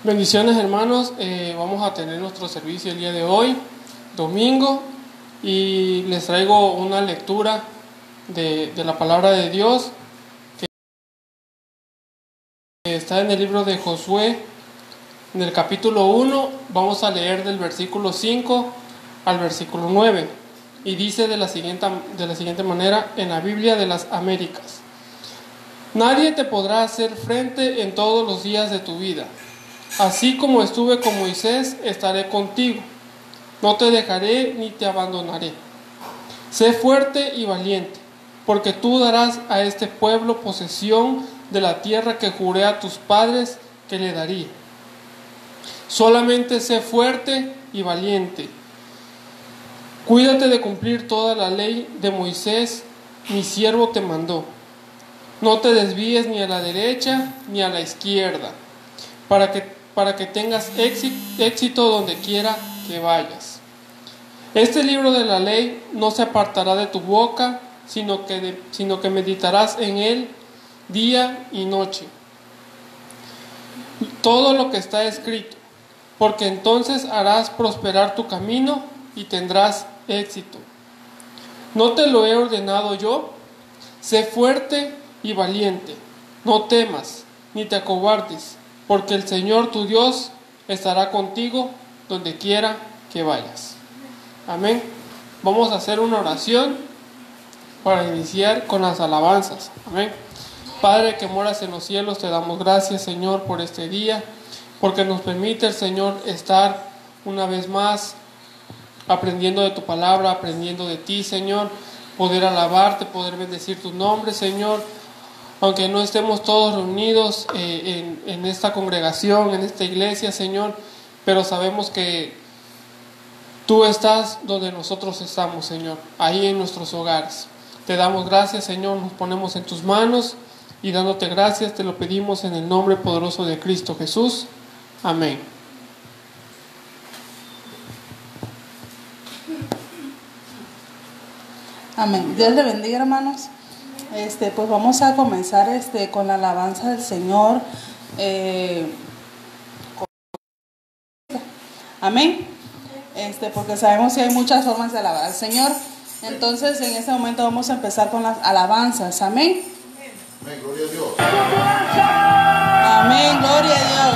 Bendiciones, hermanos. Vamos a tener nuestro servicio el día de hoy, domingo, y les traigo una lectura de la palabra de Dios que está en el libro de Josué, en el capítulo 1. Vamos a leer del versículo 5 al versículo 9, y dice de la siguiente manera en la Biblia de las Américas: Nadie te podrá hacer frente en todos los días de tu vida. Así como estuve con Moisés, estaré contigo. No te dejaré ni te abandonaré. Sé fuerte y valiente, porque tú darás a este pueblo posesión de la tierra que juré a tus padres que le daría. Solamente sé fuerte y valiente. Cuídate de cumplir toda la ley de Moisés, mi siervo te mandó. No te desvíes ni a la derecha ni a la izquierda, para que tengas éxito donde quiera que vayas. Este libro de la ley no se apartará de tu boca, sino que meditarás en él día y noche, todo lo que está escrito, porque entonces harás prosperar tu camino y tendrás éxito. ¿No te lo he ordenado yo? Sé fuerte y valiente, no temas ni te acobardes, porque el Señor tu Dios estará contigo donde quiera que vayas. Amén. Vamos a hacer una oración para iniciar con las alabanzas. Amén. Padre que moras en los cielos, te damos gracias, Señor, por este día, porque nos permite, Señor, estar una vez más aprendiendo de tu palabra, aprendiendo de ti, Señor, poder alabarte, poder bendecir tu nombre, Señor. Aunque no estemos todos reunidos en esta congregación, en esta iglesia, Señor, pero sabemos que tú estás donde nosotros estamos, Señor, ahí en nuestros hogares. Te damos gracias, Señor, nos ponemos en tus manos y dándote gracias te lo pedimos en el nombre poderoso de Cristo Jesús. Amén. Amén. Dios le bendiga, hermanos. Pues vamos a comenzar con la alabanza del Señor. Amén. Porque sabemos que hay muchas formas de alabar al Señor. Entonces, en este momento vamos a empezar con las alabanzas. Amén. Amén, gloria a Dios. Amén, gloria a Dios.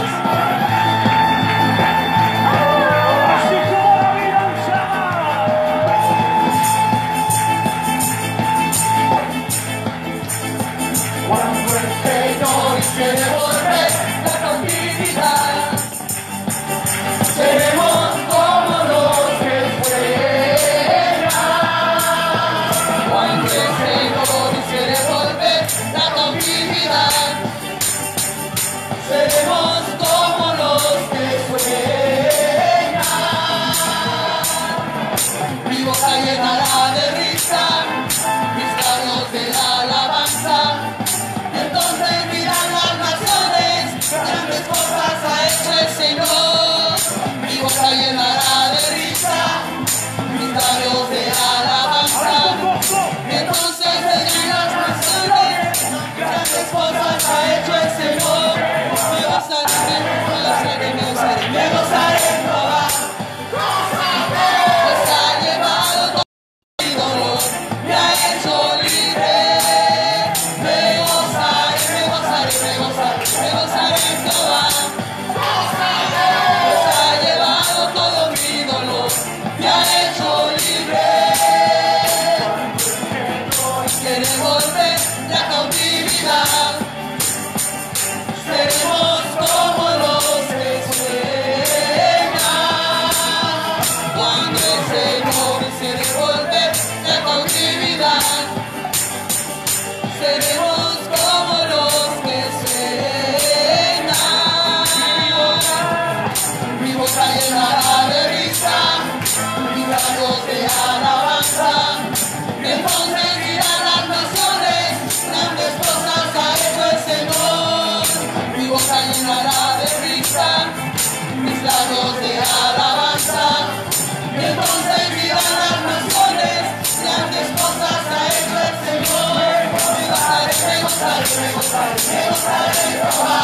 Cuando el Señor quiere volver la cautividad, seremos como los que sueñan. Cuando el Señor quiere volver la cautividad, seremos como los que sueñan. Mi boca llenará de risa, mis labios de alabanza. Entonces dirán las naciones, grandes cosas ha hecho el Señor. Mi boca llenará de risa, mis labios de alabanza. Entonces dirán las naciones, grandes cosas ha hecho el Señor. Me gozaré, me gozaré, me gozaré, me gozaré en Jehová. Pues ha llevado todo mi dolor, me ha hecho libre. Me gozaré en Jehová. Pues ha llevado todo mi dolor, me ha hecho libre. Quiere volver la cautividad, seremos como los que sueñan. Cuando el Señor quiere volver la cautividad, seremos como los que sueñan. Mi boca llenará de risa, mis labios de alabanza. Entonces dirán las naciones, grandes cosas ha hecho el Señor. Mi boca llenará de risa, mis labios de alabanza. Entonces dirán las naciones, grandes cosas ha hecho el Señor. Me gozaré, me gozaré, me gozaré en Jehová.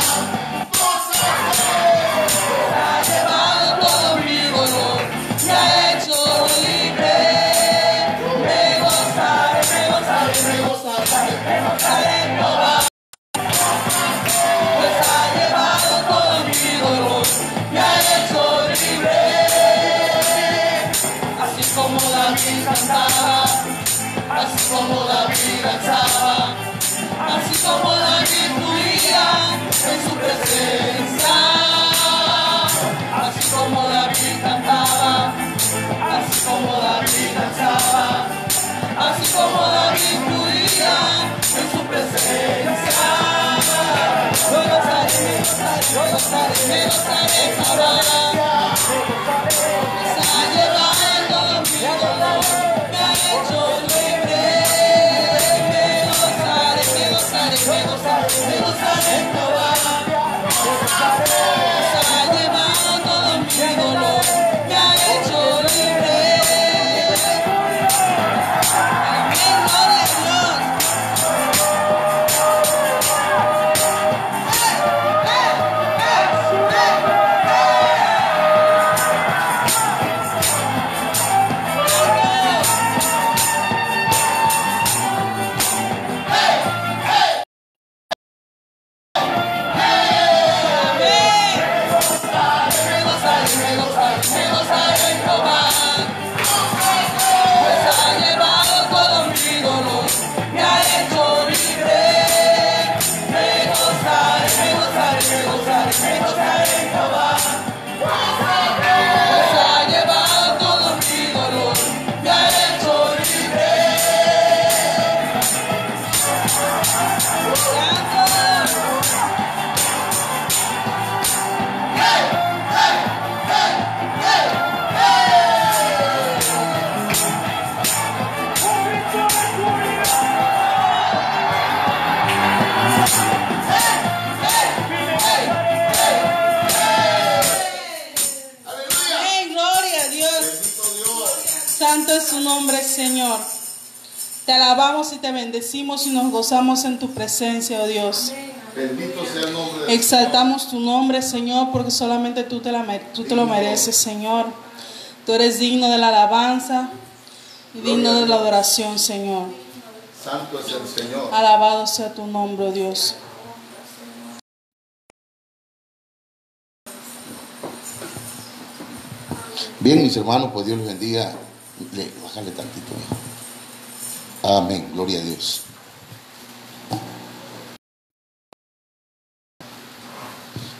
Santo es su nombre, Señor. Te alabamos y te bendecimos y nos gozamos en tu presencia, oh Dios. Bendito sea el nombre de Exaltamos tu nombre, Señor, porque solamente tú te lo mereces, Señor. Tú eres digno de la alabanza y digno de la adoración, Señor. Santo es el Señor. Alabado sea tu nombre, oh Dios. Bien, mis hermanos, pues Dios les bendiga. Bájale tantito, hijo. Amén, gloria a Dios.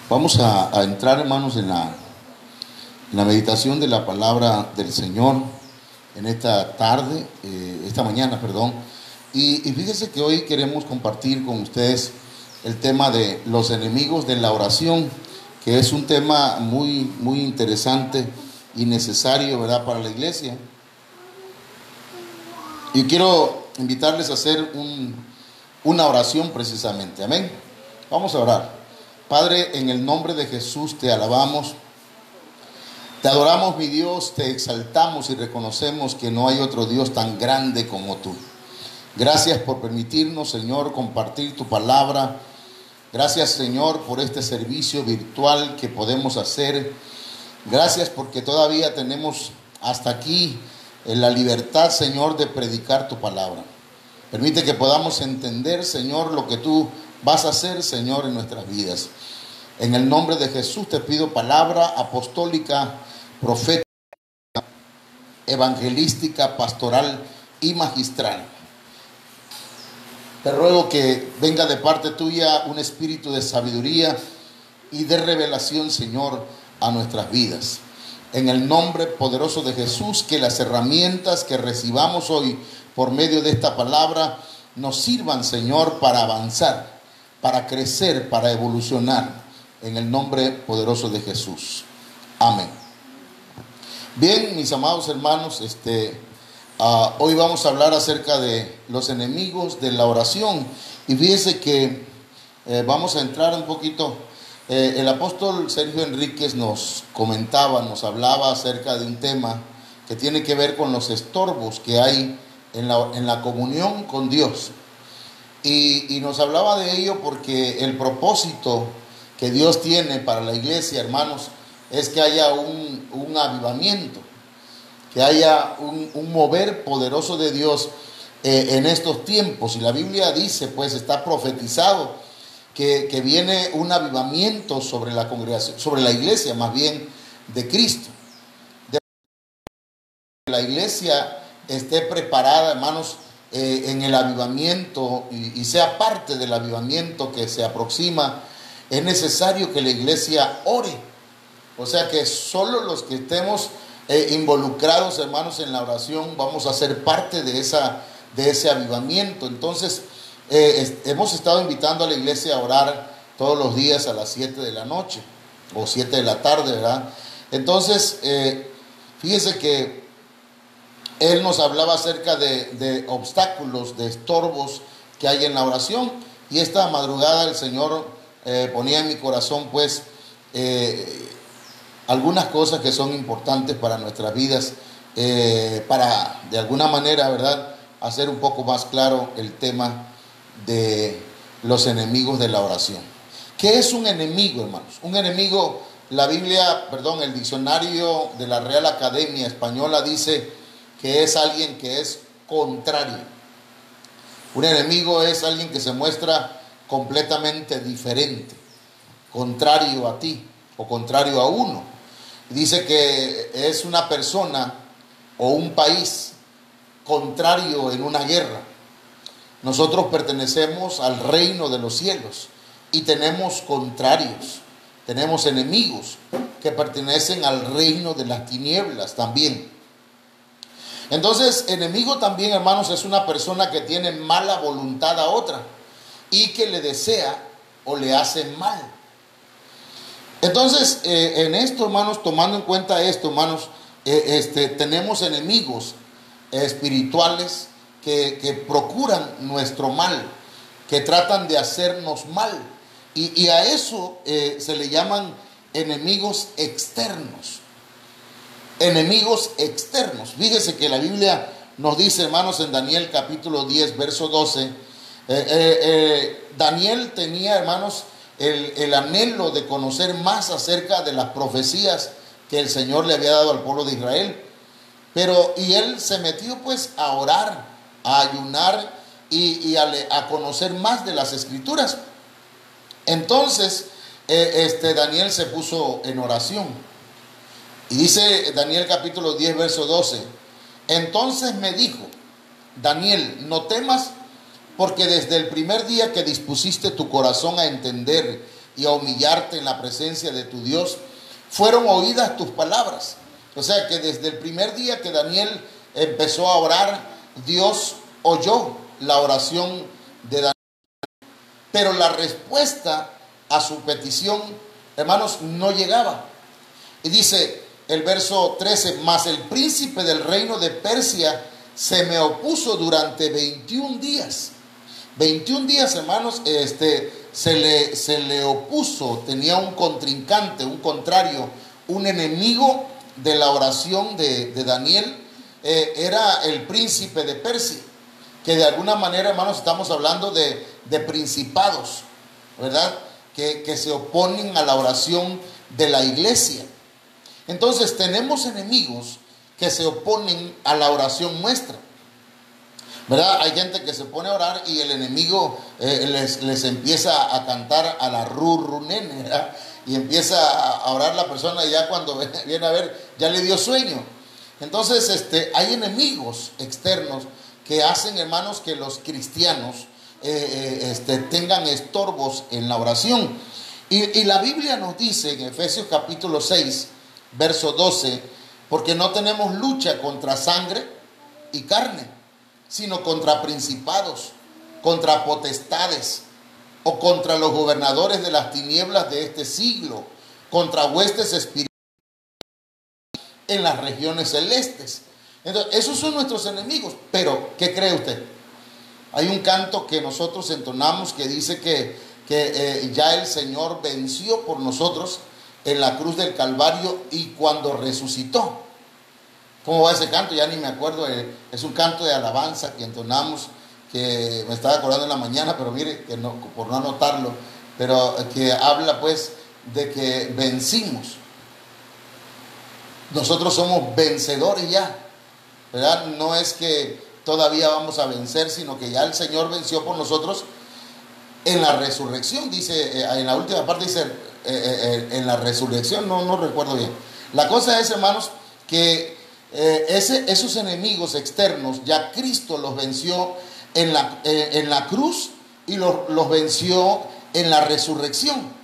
Vamos a entrar, hermanos, en la meditación de la palabra del Señor en esta tarde, esta mañana, perdón. Y fíjense que hoy queremos compartir con ustedes el tema de los enemigos de la oración, que es un tema muy, muy interesante y necesario, ¿verdad?, para la iglesia. Y quiero invitarles a hacer una oración precisamente. Amén. Vamos a orar. Padre, en el nombre de Jesús te alabamos, te adoramos, mi Dios, te exaltamos y reconocemos que no hay otro Dios tan grande como tú. Gracias por permitirnos, Señor, compartir tu palabra. Gracias, Señor, por este servicio virtual que podemos hacer. Gracias porque todavía tenemos hasta aquí la libertad, Señor, de predicar tu palabra. Permite que podamos entender, Señor, lo que tú vas a hacer, Señor, en nuestras vidas. En el nombre de Jesús te pido palabra apostólica, profética, evangelística, pastoral y magistral. Te ruego que venga de parte tuya un espíritu de sabiduría y de revelación, Señor, a nuestras vidas. En el nombre poderoso de Jesús, que las herramientas que recibamos hoy por medio de esta palabra nos sirvan, Señor, para avanzar, para crecer, para evolucionar. En el nombre poderoso de Jesús. Amén. Bien, mis amados hermanos, hoy vamos a hablar acerca de los enemigos de la oración. Y fíjense que vamos a entrar un poquito. El apóstol Sergio Enríquez nos comentaba, nos hablaba acerca de un tema que tiene que ver con los estorbos que hay en la comunión con Dios. Y nos hablaba de ello porque el propósito que Dios tiene para la iglesia, hermanos, es que haya un avivamiento, que haya un mover poderoso de Dios en estos tiempos. Y la Biblia dice, pues está profetizado, que viene un avivamiento sobre la congregación, sobre la iglesia más bien de Cristo. La iglesia esté preparada, hermanos, en el avivamiento y sea parte del avivamiento que se aproxima. Es necesario que la iglesia ore. O sea que solo los que estemos involucrados, hermanos, en la oración vamos a ser parte de ese avivamiento. Entonces hemos estado invitando a la iglesia a orar todos los días a las 7 de la noche. o 7 de la tarde, ¿verdad? Entonces, fíjese que él nos hablaba acerca de obstáculos, de estorbos que hay en la oración. Y esta madrugada el Señor ponía en mi corazón, pues, algunas cosas que son importantes para nuestras vidas, para, de alguna manera, ¿verdad?, hacer un poco más claro el tema de los enemigos de la oración. ¿Qué es un enemigo, hermanos? Un enemigo, la Biblia, perdón, el diccionario de la Real Academia Española dice que es alguien que es contrario. Un enemigo es alguien que se muestra completamente diferente, contrario a ti o contrario a uno. Dice que es una persona o un país contrario en una guerra. Nosotros pertenecemos al reino de los cielos y tenemos contrarios, tenemos enemigos que pertenecen al reino de las tinieblas también. Entonces, enemigo también, hermanos, es una persona que tiene mala voluntad a otra y que le desea o le hace mal. Entonces, en esto, hermanos, tomando en cuenta esto, hermanos, tenemos enemigos espirituales que procuran nuestro mal, que tratan de hacernos mal. Y a eso se le llaman enemigos externos. Enemigos externos. Fíjese que la Biblia nos dice, hermanos, en Daniel capítulo 10, verso 12, Daniel tenía, hermanos, el anhelo de conocer más acerca de las profecías que el Señor le había dado al pueblo de Israel. Y él se metió pues a orar, a ayunar y a conocer más de las escrituras. Entonces Daniel se puso en oración. Y dice Daniel capítulo 10, verso 12. Entonces me dijo, Daniel, no temas, porque desde el primer día que dispusiste tu corazón a entender y a humillarte en la presencia de tu Dios, fueron oídas tus palabras. O sea que desde el primer día que Daniel empezó a orar, Dios oyó la oración de Daniel. Pero la respuesta a su petición, hermanos, no llegaba. Y dice el verso 13, mas el príncipe del reino de Persia se me opuso durante 21 días. 21 días, hermanos, se le opuso, tenía un contrincante, un contrario, un enemigo de la oración de Daniel. Era el príncipe de Persia, que de alguna manera, hermanos, estamos hablando de principados, ¿verdad?, que se oponen a la oración de la iglesia. Entonces tenemos enemigos que se oponen a la oración nuestra, ¿verdad? Hay gente que se pone a orar y el enemigo les empieza a cantar a la nene, ¿verdad? Y empieza a orar la persona, y ya cuando viene a ver, ya le dio sueño. Entonces hay enemigos externos que hacen, hermanos, que los cristianos tengan estorbos en la oración. Y la Biblia nos dice en Efesios capítulo 6, verso 12, porque no tenemos lucha contra sangre y carne, sino contra principados, contra potestades, o contra los gobernadores de las tinieblas de este siglo, contra huestes espirituales en las regiones celestes. Entonces, esos son nuestros enemigos. Pero, ¿qué cree usted? Hay un canto que nosotros entonamos que dice que ya el Señor venció por nosotros en la cruz del Calvario y cuando resucitó. ¿Cómo va ese canto? Ya ni me acuerdo. Es un canto de alabanza que entonamos, que me estaba acordando en la mañana, pero mire, que no, por no anotarlo, pero que habla pues de que vencimos. Nosotros somos vencedores ya, ¿verdad? No es que todavía vamos a vencer, sino que ya el Señor venció por nosotros en la resurrección. Dice, en la última parte dice, en la resurrección, no recuerdo bien. La cosa es, hermanos, que esos enemigos externos, ya Cristo los venció en la cruz y los venció en la resurrección.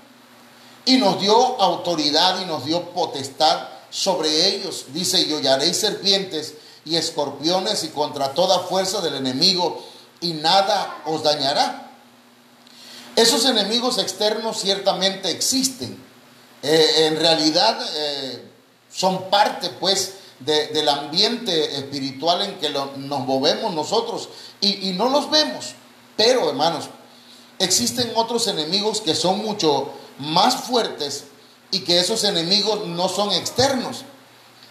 Y nos dio autoridad y nos dio potestad sobre ellos. Dice, y hollaréis serpientes y escorpiones y contra toda fuerza del enemigo, y nada os dañará. Esos enemigos externos ciertamente existen, En realidad son parte pues del ambiente espiritual en que nos movemos nosotros y no los vemos. Pero hermanos, existen otros enemigos que son mucho más fuertes y que esos enemigos no son externos,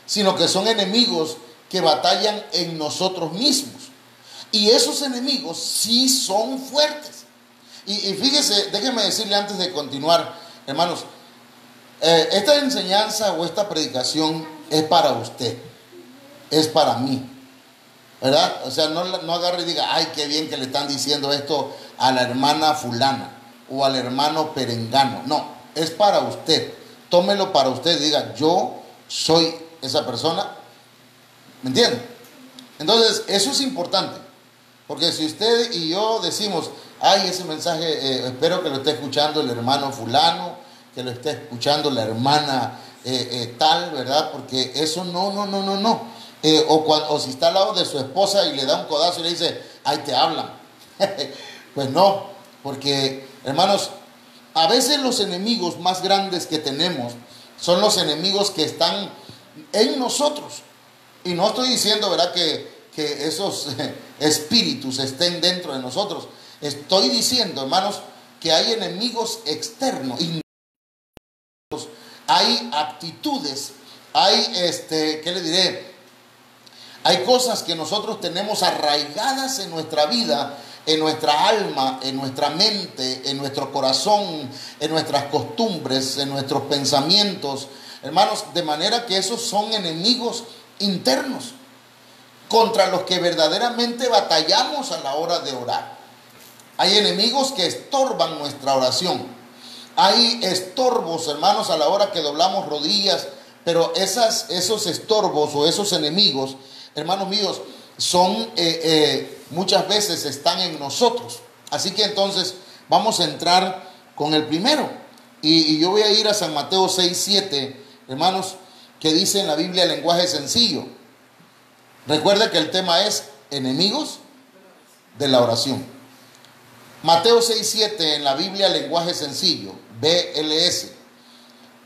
sino que son enemigos que batallan en nosotros mismos. Y esos enemigos sí son fuertes. Y fíjese, déjeme decirle antes de continuar, hermanos, esta enseñanza o esta predicación es para usted, es para mí, ¿verdad? O sea, no agarre y diga, ay, qué bien que le están diciendo esto a la hermana fulana o al hermano perengano. No, es para usted. Tómelo para usted y diga, yo soy esa persona. ¿Me entiende? Entonces, eso es importante. Porque si usted y yo decimos, ay, ese mensaje, espero que lo esté escuchando el hermano fulano, que lo esté escuchando la hermana tal, ¿verdad? Porque eso no. O si está al lado de su esposa y le da un codazo y le dice, ay, te hablan. Pues no, porque, hermanos, a veces los enemigos más grandes que tenemos son los enemigos que están en nosotros. Y no estoy diciendo, ¿verdad?, que esos espíritus estén dentro de nosotros. Estoy diciendo, hermanos, que hay enemigos externos. Hay actitudes, hay, ¿qué le diré? Hay cosas que nosotros tenemos arraigadas en nuestra vida, en nuestra alma, en nuestra mente, en nuestro corazón, en nuestras costumbres, en nuestros pensamientos, hermanos, de manera que esos son enemigos internos contra los que verdaderamente batallamos a la hora de orar. Hay enemigos que estorban nuestra oración. Hay estorbos, hermanos, a la hora que doblamos rodillas, pero esos estorbos o esos enemigos, hermanos míos, son muchas veces están en nosotros. Así que entonces vamos a entrar con el primero. Y yo voy a ir a San Mateo 6:7, hermanos, que dice en la Biblia el lenguaje sencillo. Recuerda que el tema es enemigos de la oración. Mateo 6:7 en la Biblia lenguaje sencillo, BLS.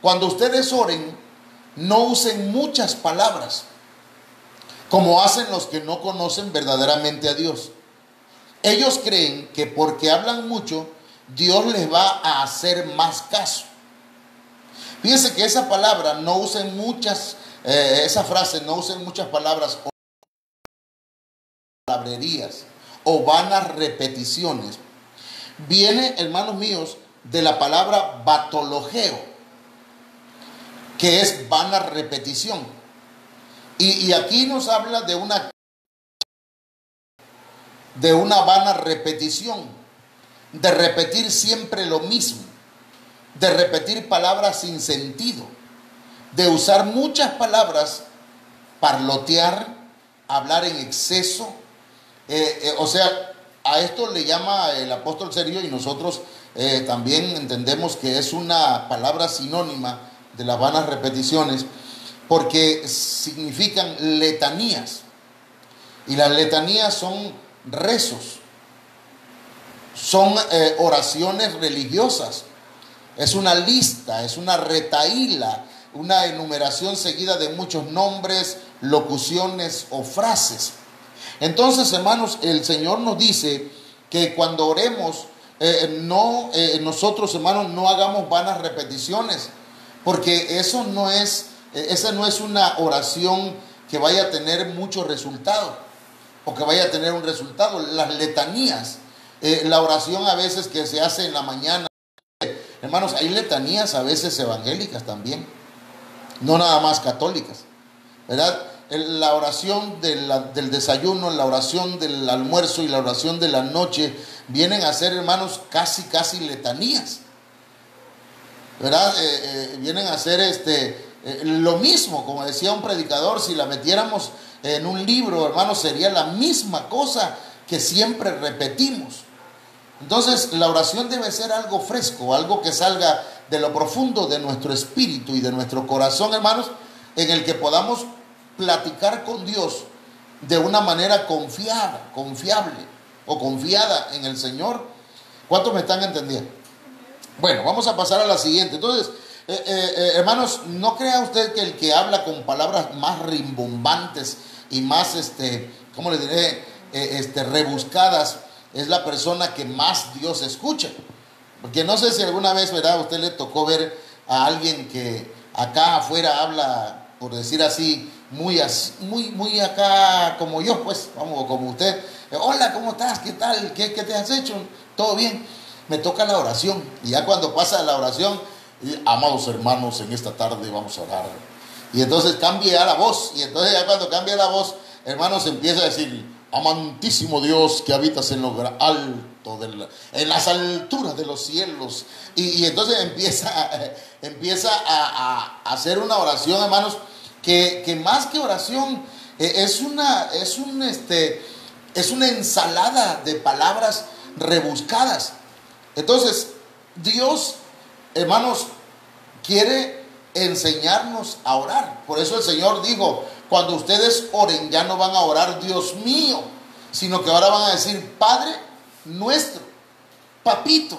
Cuando ustedes oren, no usen muchas palabras, como hacen los que no conocen verdaderamente a Dios. Ellos creen que porque hablan mucho, Dios les va a hacer más caso. Fíjense que esa palabra, no usen muchas, esa frase, no usen muchas palabras o palabrerías o vanas repeticiones, viene, hermanos míos, de la palabra batologeo, que es vana repetición. Y aquí nos habla de una vana repetición, de repetir siempre lo mismo, de repetir palabras sin sentido, de usar muchas palabras, parlotear, hablar en exceso. O sea, a esto le llama el apóstol Sergio, y nosotros también entendemos que es una palabra sinónima de las vanas repeticiones, porque significan letanías. Y las letanías son rezos, son oraciones religiosas. Es una lista, es una retahíla, una enumeración seguida de muchos nombres, locuciones o frases. Entonces, hermanos, el Señor nos dice que cuando oremos, nosotros, hermanos, no hagamos vanas repeticiones, porque esa no es una oración que vaya a tener mucho resultado o que vaya a tener un resultado. Las letanías, la oración a veces que se hace en la mañana, hermanos, hay letanías a veces evangélicas también, no nada más católicas, ¿verdad? La oración del desayuno, la oración del almuerzo y la oración de la noche vienen a ser, hermanos, casi letanías, ¿verdad? Vienen a ser lo mismo, como decía un predicador, si la metiéramos en un libro, hermanos, sería la misma cosa que siempre repetimos. Entonces, la oración debe ser algo fresco, algo que salga de lo profundo de nuestro espíritu y de nuestro corazón, hermanos, en el que podamos platicar con Dios de una manera confiable o confiada en el Señor. ¿Cuántos me están entendiendo? Bueno, vamos a pasar a la siguiente. Entonces, hermanos, no crea usted que el que habla con palabras más rimbombantes y más, ¿cómo le diré? Rebuscadas, es la persona que más Dios escucha. Porque no sé si alguna vez, ¿verdad?, a usted le tocó ver a alguien que acá afuera habla, por decir así, muy acá como yo, pues, vamos, como usted. Hola, ¿cómo estás? ¿Qué tal? ¿Qué te has hecho? ¿Todo bien? Me toca la oración. Y ya cuando pasa la oración, amados hermanos, en esta tarde vamos a orar. Y entonces cambia la voz. Y entonces ya cuando cambia la voz, hermanos, empieza a decir: amantísimo Dios que habitas en lo alto, en las alturas de los cielos. Y entonces empieza a hacer una oración, hermanos, que más que oración es una ensalada de palabras rebuscadas. Entonces, Dios, hermanos, quiere enseñarnos a orar. Por eso el Señor dijo: cuando ustedes oren, ya no van a orar Dios mío, sino que ahora van a decir Padre nuestro, papito.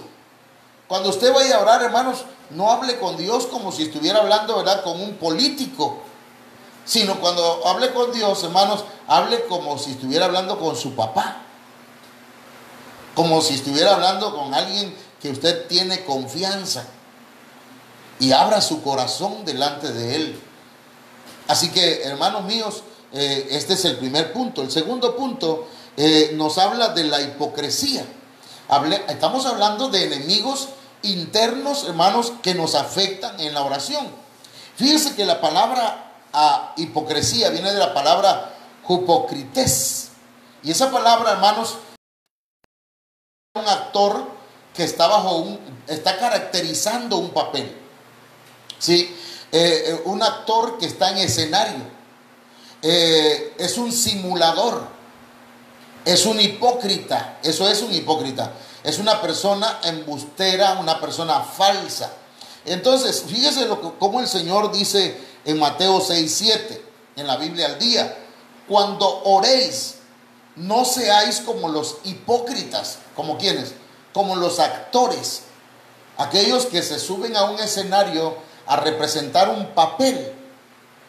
Cuando usted vaya a orar, hermanos, no hable con Dios como si estuviera hablando, ¿verdad?, con un político, sino cuando hable con Dios, hermanos, hable como si estuviera hablando con su papá, como si estuviera hablando con alguien que usted tiene confianza, y abra su corazón delante de Él. Así que, hermanos míos, este es el primer punto. El segundo punto nos habla de la hipocresía. Estamos hablando de enemigos internos, hermanos, que nos afectan en la oración. Fíjense que la palabra hipocresía viene de la palabra hupocrites. Y esa palabra, hermanos, un actor que está caracterizando un papel. ¿Sí? Un actor que está en escenario. Es un simulador. Es un hipócrita. Eso es un hipócrita. Es una persona embustera, una persona falsa. Entonces, fíjese cómo el Señor dice en Mateo 6:7, en la Biblia al día: cuando oréis, no seáis como los hipócritas. ¿Como quiénes? Como los actores. Aquellos que se suben a un escenario a representar un papel,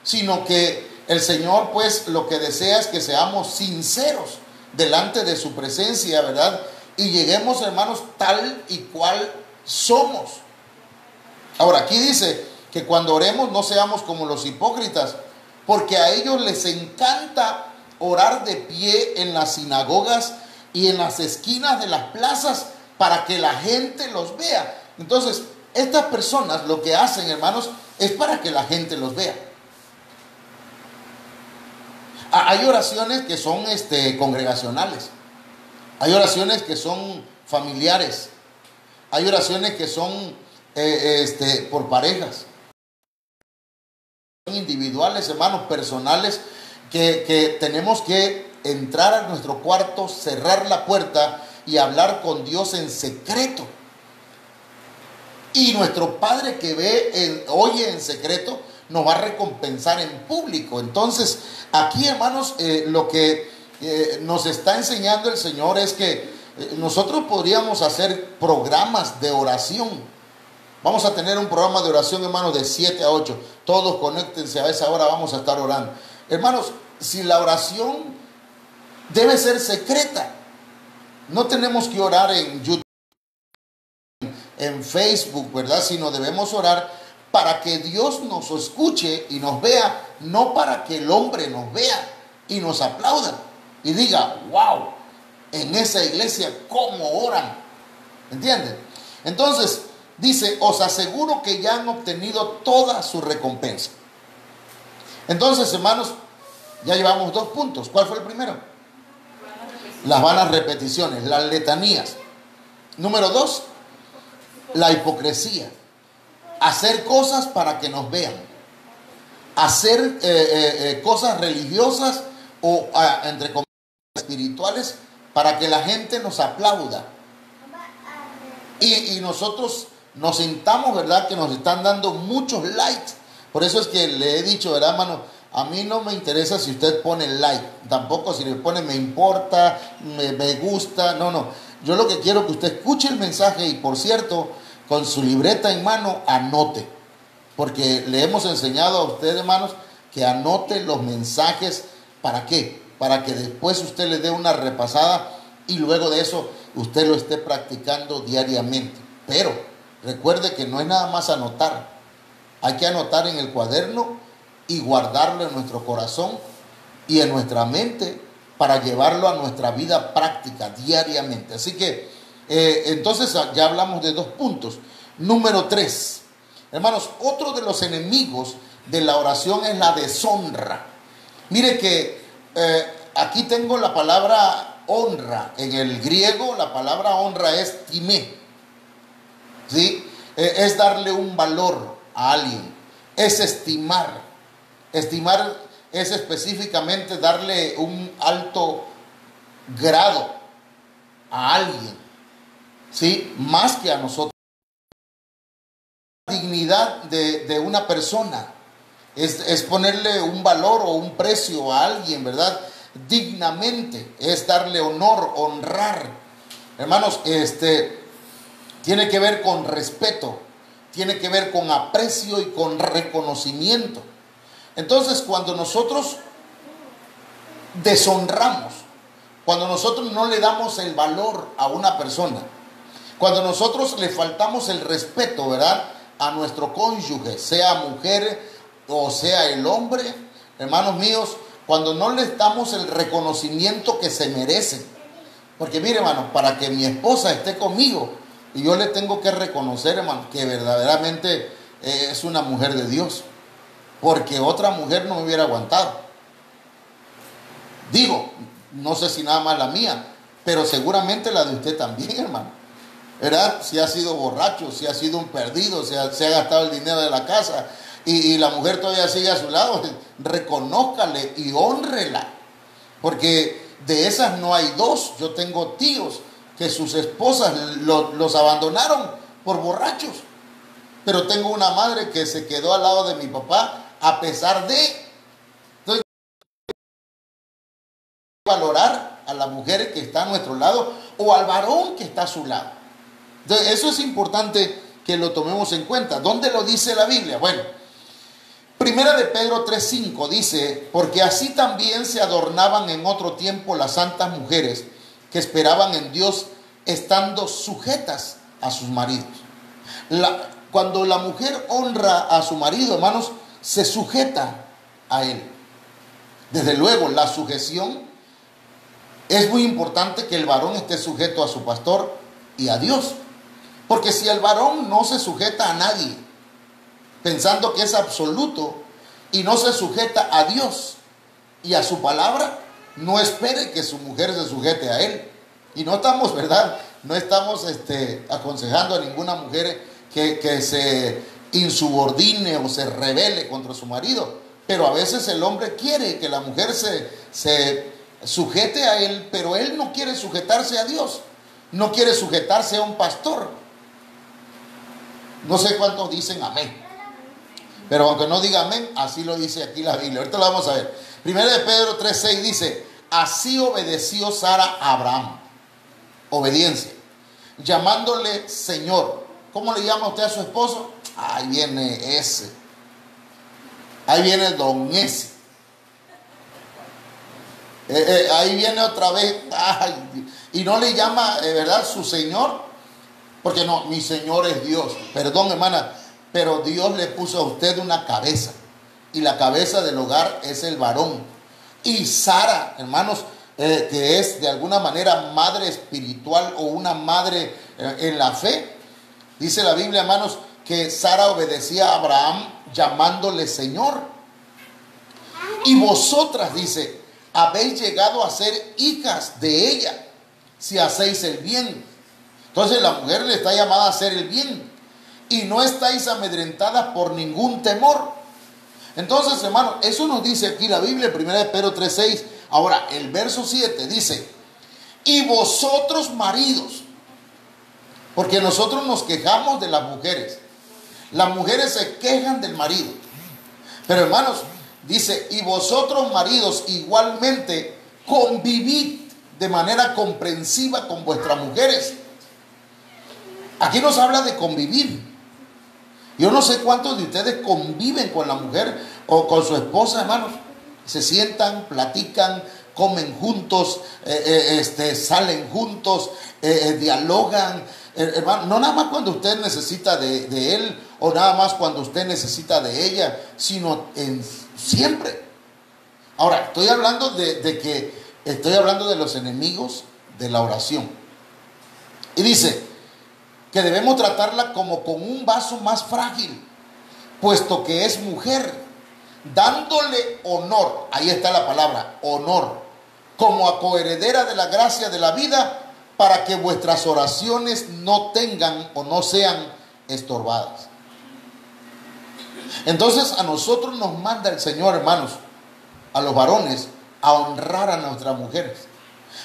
sino que el Señor, pues, lo que desea es que seamos sinceros delante de su presencia, ¿verdad? Y lleguemos, hermanos, tal y cual somos. Ahora, aquí dice que cuando oremos no seamos como los hipócritas, porque a ellos les encanta orar de pie en las sinagogas y en las esquinas de las plazas para que la gente los vea. Entonces, estas personas lo que hacen, hermanos, es para que la gente los vea. Hay oraciones que son congregacionales. Hay oraciones que son familiares. Hay oraciones que son por parejas. Son individuales, hermanos, personales, que tenemos que entrar a nuestro cuarto, cerrar la puerta y hablar con Dios en secreto. Y nuestro Padre que oye en secreto, nos va a recompensar en público. Entonces, aquí, hermanos, lo que nos está enseñando el Señor es que nosotros podríamos hacer programas de oración. Vamos a tener un programa de oración, hermanos, de 7 a 8. Todos conéctense, a esa hora vamos a estar orando. Hermanos, si la oración debe ser secreta, no tenemos que orar en YouTube, en Facebook, ¿verdad? Sino debemos orar para que Dios nos escuche y nos vea, no para que el hombre nos vea y nos aplauda y diga: wow, en esa iglesia cómo oran. ¿Entienden? Entonces dice: os aseguro que ya han obtenido toda su recompensa. Entonces, hermanos, ya llevamos 2 puntos. ¿Cuál fue el primero? Las vanas repeticiones, las letanías. Número 2, la hipocresía. Hacer cosas para que nos vean. Hacer cosas religiosas o, entre comillas, espirituales para que la gente nos aplauda. Y nosotros nos sintamos, ¿verdad?, que nos están dando muchos likes. Por eso es que le he dicho, ¿verdad, hermano? A mí no me interesa si usted pone like. Tampoco si le pone me importa, me gusta. No. Yo lo que quiero es que usted escuche el mensaje y, por cierto, con su libreta en mano, anote. Porque le hemos enseñado a ustedes, hermanos, que anote los mensajes. ¿Para qué? Para que después usted le dé una repasada y luego de eso usted lo esté practicando diariamente. Pero recuerde que no es nada más anotar. Hay que anotar en el cuaderno y guardarlo en nuestro corazón y en nuestra mente para llevarlo a nuestra vida práctica diariamente. Así que entonces ya hablamos de 2 puntos. Número 3. Hermanos, otro de los enemigos de la oración es la deshonra. Mire que aquí tengo la palabra honra. En el griego la palabra honra es timé. ¿Sí? Es darle un valor a alguien. Es estimar. Estimar es específicamente darle un alto grado a alguien. ¿Sí? Más que a nosotros. La dignidad de una persona es ponerle un valor o un precio a alguien, ¿verdad? Dignamente, es darle honor, honrar. Hermanos, tiene que ver con respeto, tiene que ver con aprecio y con reconocimiento. Entonces, cuando nosotros deshonramos, cuando nosotros no le damos el valor a una persona, cuando nosotros le faltamos el respeto, ¿verdad?, a nuestro cónyuge, sea mujer o sea el hombre, hermanos míos, cuando no les damos el reconocimiento que se merecen. Porque mire, hermano, para que mi esposa esté conmigo, y yo le tengo que reconocer, hermano, que verdaderamente es una mujer de Dios, porque otra mujer no me hubiera aguantado. Digo, no sé si nada más la mía, pero seguramente la de usted también, hermano. ¿Verdad? Si ha sido borracho, si ha sido un perdido, se ha gastado el dinero de la casa y la mujer todavía sigue a su lado, reconózcale y hónrela. Porque de esas no hay dos. Yo tengo tíos que sus esposas los abandonaron por borrachos. Pero tengo una madre que se quedó al lado de mi papá a pesar de. Entonces, valorar a la mujer que está a nuestro lado o al varón que está a su lado. Entonces, eso es importante que lo tomemos en cuenta. ¿Dónde lo dice la Biblia? Bueno, Primera de Pedro 3:5 dice: porque así también se adornaban en otro tiempo las santas mujeres que esperaban en Dios, estando sujetas a sus maridos. Cuando la mujer honra a su marido, hermanos, se sujeta a él. Desde luego, la sujeción es muy importante, que el varón esté sujeto a su pastor y a Dios. Porque si el varón no se sujeta a nadie, pensando que es absoluto, y no se sujeta a Dios y a su palabra, no espere que su mujer se sujete a él. Y no estamos, ¿verdad?, no estamos aconsejando a ninguna mujer que se insubordine o se rebele contra su marido. Pero a veces el hombre quiere que la mujer se sujete a él, pero él no quiere sujetarse a Dios, no quiere sujetarse a un pastor. No sé cuántos dicen amén, pero aunque no diga amén, así lo dice aquí la Biblia. Ahorita lo vamos a ver. Primera de Pedro 3:6 dice: así obedeció Sara a Abraham. Obediencia, llamándole Señor. ¿Cómo le llama usted a su esposo? Ahí viene ese, ahí viene don ese, ahí viene otra vez. Ay, y no le llama, ¿verdad?, su Señor. Porque no, mi Señor es Dios. Perdón, hermana, pero Dios le puso a usted una cabeza. Y la cabeza del hogar es el varón. Y Sara, hermanos, que es de alguna manera madre espiritual o una madre en la fe. Dice la Biblia, hermanos, que Sara obedecía a Abraham llamándole Señor. Y vosotras, dice, habéis llegado a ser hijas de ella si hacéis el bien. Entonces la mujer le está llamada a hacer el bien. Y no estáis amedrentadas por ningún temor. Entonces, hermano, eso nos dice aquí la Biblia, 1 de Pedro 3:6. Ahora, el verso 7 dice: y vosotros maridos, porque nosotros nos quejamos de las mujeres. Las mujeres se quejan del marido. Pero, hermanos, dice: y vosotros maridos igualmente convivid de manera comprensiva con vuestras mujeres. Aquí nos habla de convivir. Yo no sé cuántos de ustedes conviven con la mujer o con su esposa, hermanos. Se sientan, platican, comen juntos, salen juntos, dialogan. Hermano, no nada más cuando usted necesita de él o nada más cuando usted necesita de ella, sino siempre. Ahora, estoy hablando de los enemigos de la oración. Y dice que debemos tratarla como con un vaso más frágil, puesto que es mujer, dándole honor, ahí está la palabra, honor, como a coheredera de la gracia de la vida, para que vuestras oraciones no tengan o no sean estorbadas. Entonces a nosotros nos manda el Señor, hermanos, a los varones, a honrar a nuestras mujeres,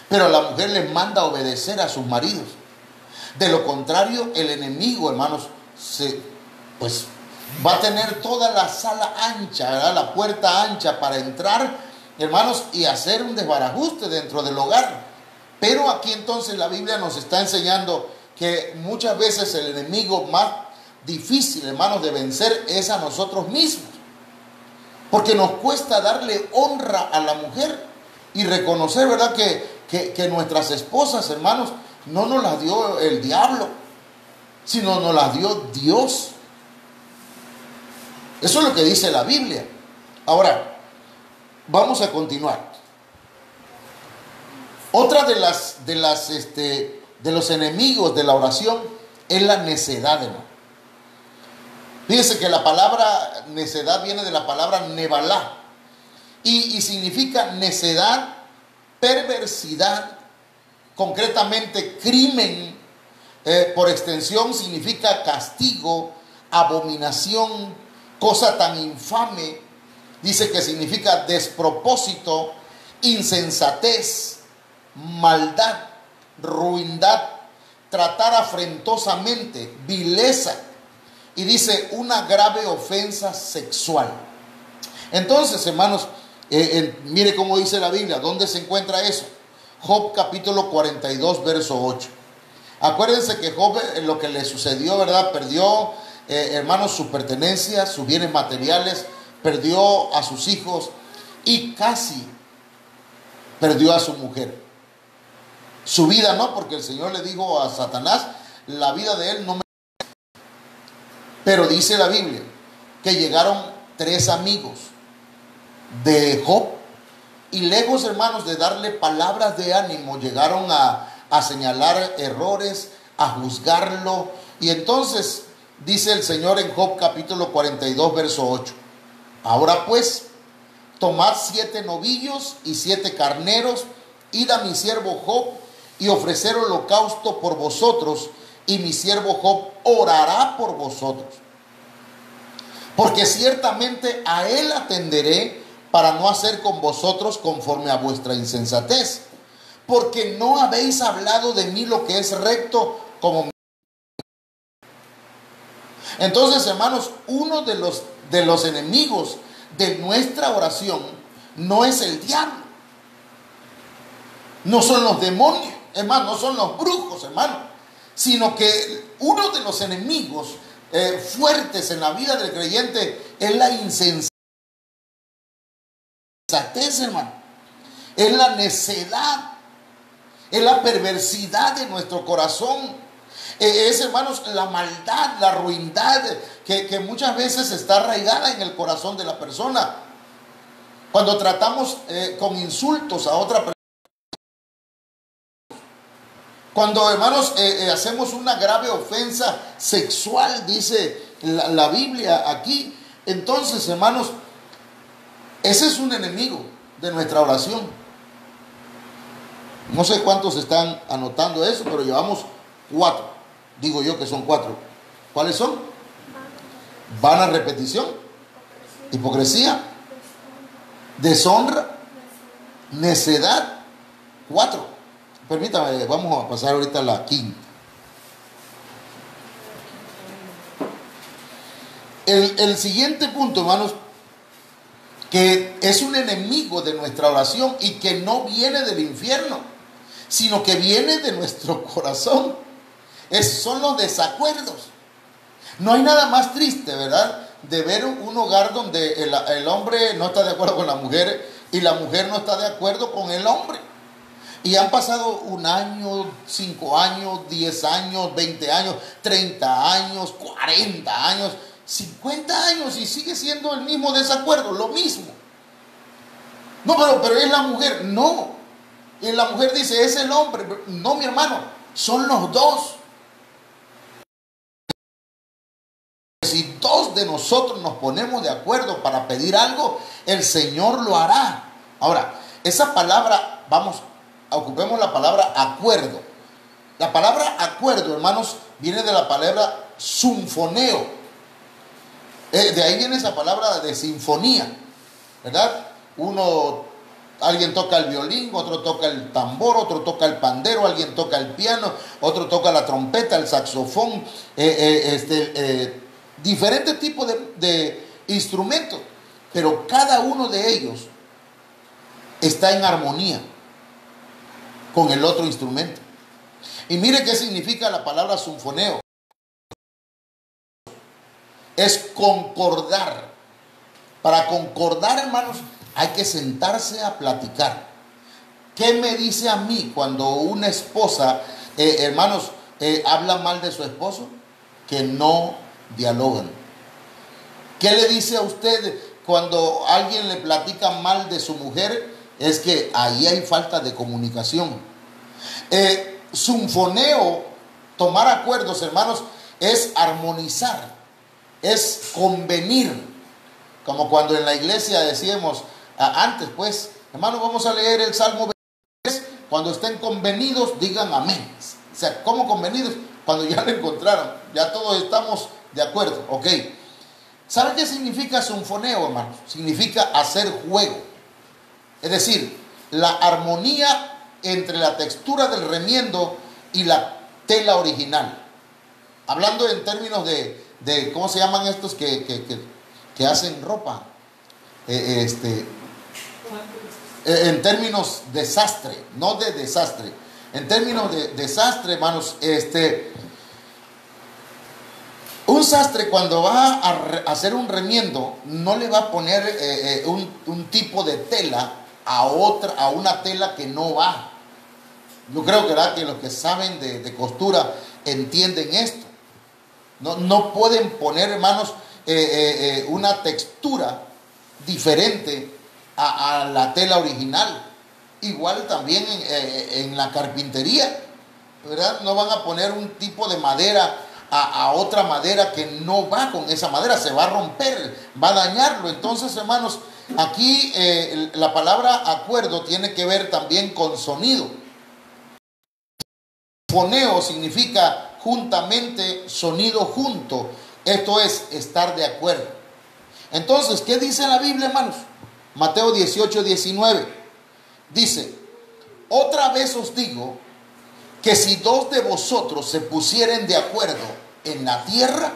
pero a la mujer les manda a obedecer a sus maridos. De lo contrario, el enemigo, hermanos, va a tener toda la sala ancha, ¿verdad? La puerta ancha para entrar, hermanos, y hacer un desbarajuste dentro del hogar. Pero aquí entonces la Biblia nos está enseñando que muchas veces el enemigo más difícil, hermanos, de vencer es a nosotros mismos. Porque nos cuesta darle honra a la mujer y reconocer, ¿verdad?, que nuestras esposas, hermanos, no nos las dio el diablo, sino nos las dio Dios. Eso es lo que dice la Biblia. Ahora, vamos a continuar. Otra de los enemigos de la oración es la necedad, hermano. Fíjense que la palabra necedad viene de la palabra nebalá y significa necedad, perversidad, concretamente crimen, por extensión significa castigo, abominación, cosa tan infame. Dice que significa despropósito, insensatez, maldad, ruindad, tratar afrentosamente, vileza. Y dice una grave ofensa sexual. Entonces, hermanos, mire cómo dice la Biblia. ¿Dónde se encuentra eso? Job capítulo 42, verso 8. Acuérdense que Job, lo que le sucedió, ¿verdad? Perdió, hermanos, sus pertenencias, sus bienes materiales, perdió a sus hijos y casi perdió a su mujer. Su vida no, porque el Señor le dijo a Satanás, la vida de él no me... Pero dice la Biblia que llegaron 3 amigos de Job y lejos, hermanos, de darle palabras de ánimo, llegaron a señalar errores, a juzgarlo. Y entonces dice el Señor en Job capítulo 42, verso 8. Ahora pues, tomad 7 novillos y 7 carneros, id a mi siervo Job y ofrecer holocausto por vosotros, y mi siervo Job orará por vosotros. Porque ciertamente a él atenderé para no hacer con vosotros conforme a vuestra insensatez. Porque no habéis hablado de mí lo que es recto como mi... Entonces, hermanos, uno de los enemigos de nuestra oración no es el diablo. No son los demonios, hermano, no son los brujos, hermano. Sino que uno de los enemigos fuertes en la vida del creyente es la insensatez, hermano. Es la necedad, es la perversidad de nuestro corazón. Es, hermanos, la maldad, la ruindad que muchas veces está arraigada en el corazón de la persona. Cuando tratamos con insultos a otra persona, cuando, hermanos, hacemos una grave ofensa sexual, dice la Biblia aquí, entonces, hermanos, ese es un enemigo de nuestra oración. No sé cuántos están anotando eso, pero llevamos 4. Digo yo que son 4. ¿Cuáles son? Vana repetición, hipocresía, deshonra, necedad. 4. Permítame, vamos a pasar ahorita a la 5ª. El siguiente punto, hermanos, que es un enemigo de nuestra oración y que no viene del infierno, sino que viene de nuestro corazón, son los desacuerdos. No hay nada más triste, ¿verdad?, de ver un hogar donde el hombre no está de acuerdo con la mujer y la mujer no está de acuerdo con el hombre. Y han pasado 1 año, 5 años, 10 años, 20 años, 30 años, 40 años, 50 años y sigue siendo el mismo desacuerdo, lo mismo. No, pero es la mujer. No. Y la mujer dice, es el hombre. No, mi hermano, son los dos. Si 2 de nosotros nos ponemos de acuerdo para pedir algo, el Señor lo hará. Ahora, esa palabra, ocupemos la palabra acuerdo. La palabra acuerdo, hermanos, viene de la palabra sinfoneo. De ahí viene esa palabra de sinfonía, ¿verdad? Alguien toca el violín, otro toca el tambor, otro toca el pandero, alguien toca el piano, otro toca la trompeta, el saxofón, diferentes tipos de instrumentos, pero cada uno de ellos está en armonía con el otro instrumento. Y mire qué significa la palabra sinfoneo. Es concordar. Para concordar, hermanos, hay que sentarse a platicar. ¿Qué me dice a mí cuando una esposa, hermanos, habla mal de su esposo? Que no dialogan. ¿Qué le dice a usted cuando alguien le platica mal de su mujer? Es que ahí hay falta de comunicación. Sinfoneo, tomar acuerdos, hermanos, es armonizar, es convenir. Como cuando en la iglesia decíamos antes, pues, hermanos, vamos a leer el Salmo 23. Cuando estén convenidos, digan amén. O sea, ¿cómo convenidos? Cuando ya lo encontraron, ya todos estamos de acuerdo. Ok. ¿Saben qué significa sinfoneo, hermanos? Significa hacer juego. Es decir, la armonía entre la textura del remiendo y la tela original. Hablando en términos de ¿cómo se llaman estos que hacen ropa? En términos desastre, no de desastre. En términos de desastre, hermanos, un sastre cuando va a hacer un remiendo no le va a poner un tipo de tela a una tela que no va. Yo creo que los que saben de costura entienden esto. No pueden poner, hermanos, una textura diferente a la tela original. Igual también en la carpintería, ¿verdad? No van a poner un tipo de madera a otra madera que no va con esa madera, se va a romper, va a dañarlo. Entonces, hermanos, aquí la palabra acuerdo tiene que ver también con sonido. Foneo significa juntamente, sonido junto. Esto es estar de acuerdo. Entonces, ¿qué dice la Biblia, hermanos? Mateo 18:19 dice: otra vez os digo que si 2 de vosotros se pusieren de acuerdo en la tierra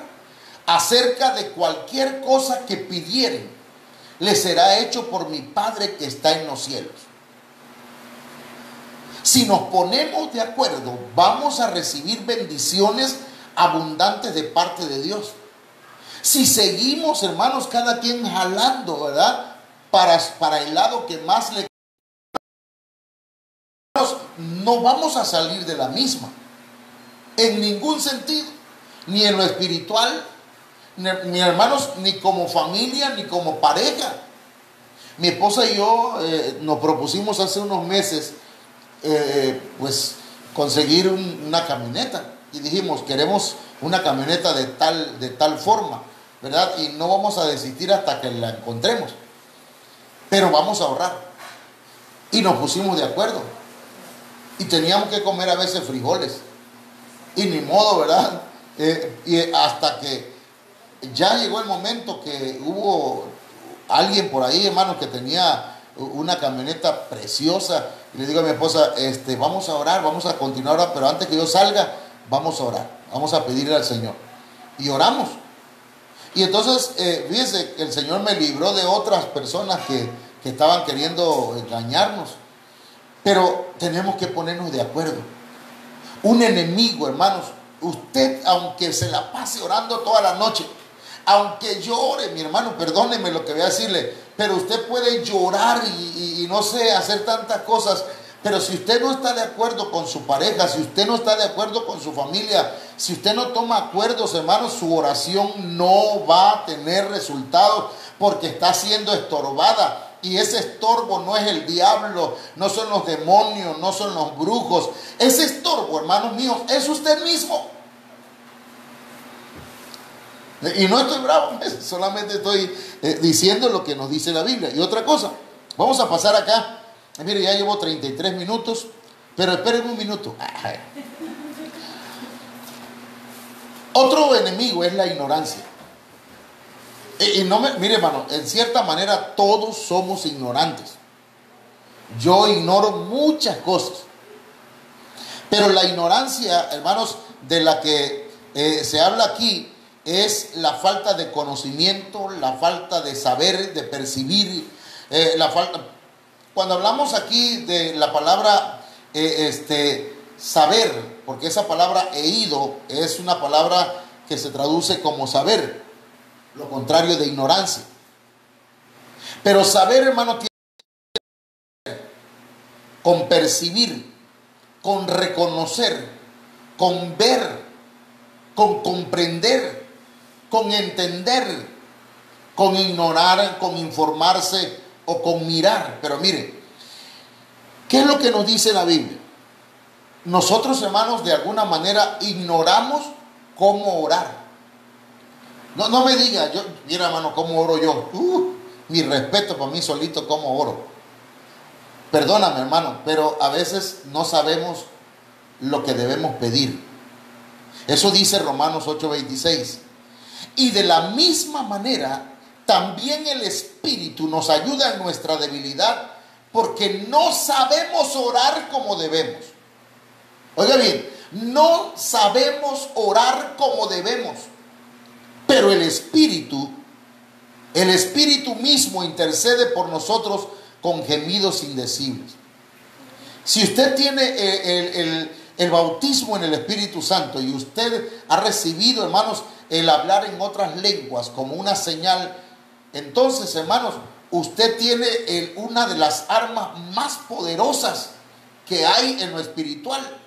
acerca de cualquier cosa que pidieren, les será hecho por mi Padre que está en los cielos. Si nos ponemos de acuerdo, vamos a recibir bendiciones abundantes de parte de Dios. Si seguimos, hermanos, cada quien jalando, ¿verdad?, para el lado que más le... no vamos a salir de la misma. En ningún sentido. Ni en lo espiritual, ni hermanos, ni como familia, ni como pareja. Mi esposa y yo nos propusimos hace unos meses pues conseguir una camioneta, y dijimos, queremos una camioneta de tal forma, ¿verdad? Y no vamos a desistir hasta que la encontremos, pero vamos a ahorrar. Y nos pusimos de acuerdo, y teníamos que comer a veces frijoles, y ni modo, ¿verdad? Y hasta que ya llegó el momento que hubo alguien por ahí, hermanos, que tenía una camioneta preciosa, y le digo a mi esposa, vamos a orar, vamos a continuar a orar, pero antes que yo salga, vamos a orar, vamos a pedirle al Señor. Y oramos. Y entonces, fíjense, el Señor me libró de otras personas que estaban queriendo engañarnos. Pero tenemos que ponernos de acuerdo. Un enemigo, hermanos, usted, aunque se la pase orando toda la noche, aunque llore, mi hermano, perdóneme lo que voy a decirle, pero usted puede llorar y no sé, hacer tantas cosas, pero si usted no está de acuerdo con su pareja, si usted no está de acuerdo con su familia, si usted no toma acuerdos, hermanos, su oración no va a tener resultados porque está siendo estorbada. Y ese estorbo no es el diablo, no son los demonios, no son los brujos. Ese estorbo, hermanos míos, es usted mismo. Y no estoy bravo, solamente estoy diciendo lo que nos dice la Biblia. Y otra cosa, vamos a pasar acá. Mire, ya llevo 33 minutos, pero espérenme un minuto. Otro enemigo es la ignorancia. Y no mire, hermano, en cierta manera todos somos ignorantes. Yo ignoro muchas cosas. Pero la ignorancia, hermanos, de la que se habla aquí es la falta de conocimiento, la falta de saber, de percibir, la falta. Cuando hablamos aquí de la palabra saber, porque esa palabra eido es una palabra que se traduce como saber, lo contrario de ignorancia. Pero saber, hermano, tiene que ver con percibir, con reconocer, con ver, con comprender, con entender, con ignorar, con informarse o con mirar. Pero mire, ¿qué es lo que nos dice la Biblia? Nosotros, hermanos, de alguna manera ignoramos cómo orar. No me diga, mira, hermano, cómo oro yo. Mi respeto para mí solito, cómo oro. Perdóname, hermano, pero a veces no sabemos lo que debemos pedir. Eso dice Romanos 8:26. Y de la misma manera, también el Espíritu nos ayuda en nuestra debilidad, porque no sabemos orar como debemos. Oiga bien, no sabemos orar como debemos, pero el Espíritu mismo intercede por nosotros con gemidos indecibles. Si usted tiene el bautismo en el Espíritu Santo y usted ha recibido, hermanos, el hablar en otras lenguas como una señal, entonces, hermanos, usted tiene una de las armas más poderosas que hay en lo espiritual.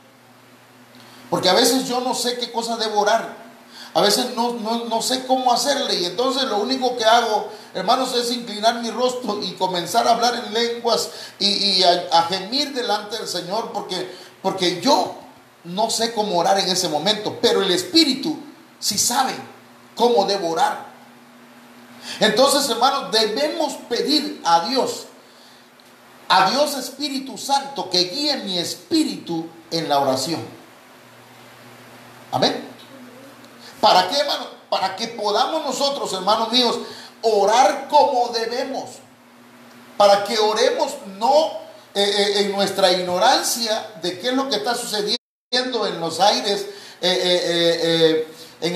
Porque a veces yo no sé qué cosa debo orar. A veces no sé cómo hacerle. Y entonces lo único que hago, hermanos, es inclinar mi rostro y comenzar a hablar en lenguas y a gemir delante del Señor. Porque yo no sé cómo orar en ese momento. Pero el Espíritu sí sabe cómo debo orar. Entonces, hermanos, debemos pedir a Dios Espíritu Santo, que guíe mi espíritu en la oración. Amén. ¿Para qué, hermano? Para que podamos nosotros, hermanos míos, orar como debemos. Para que oremos no en nuestra ignorancia de qué es lo que está sucediendo en los aires, en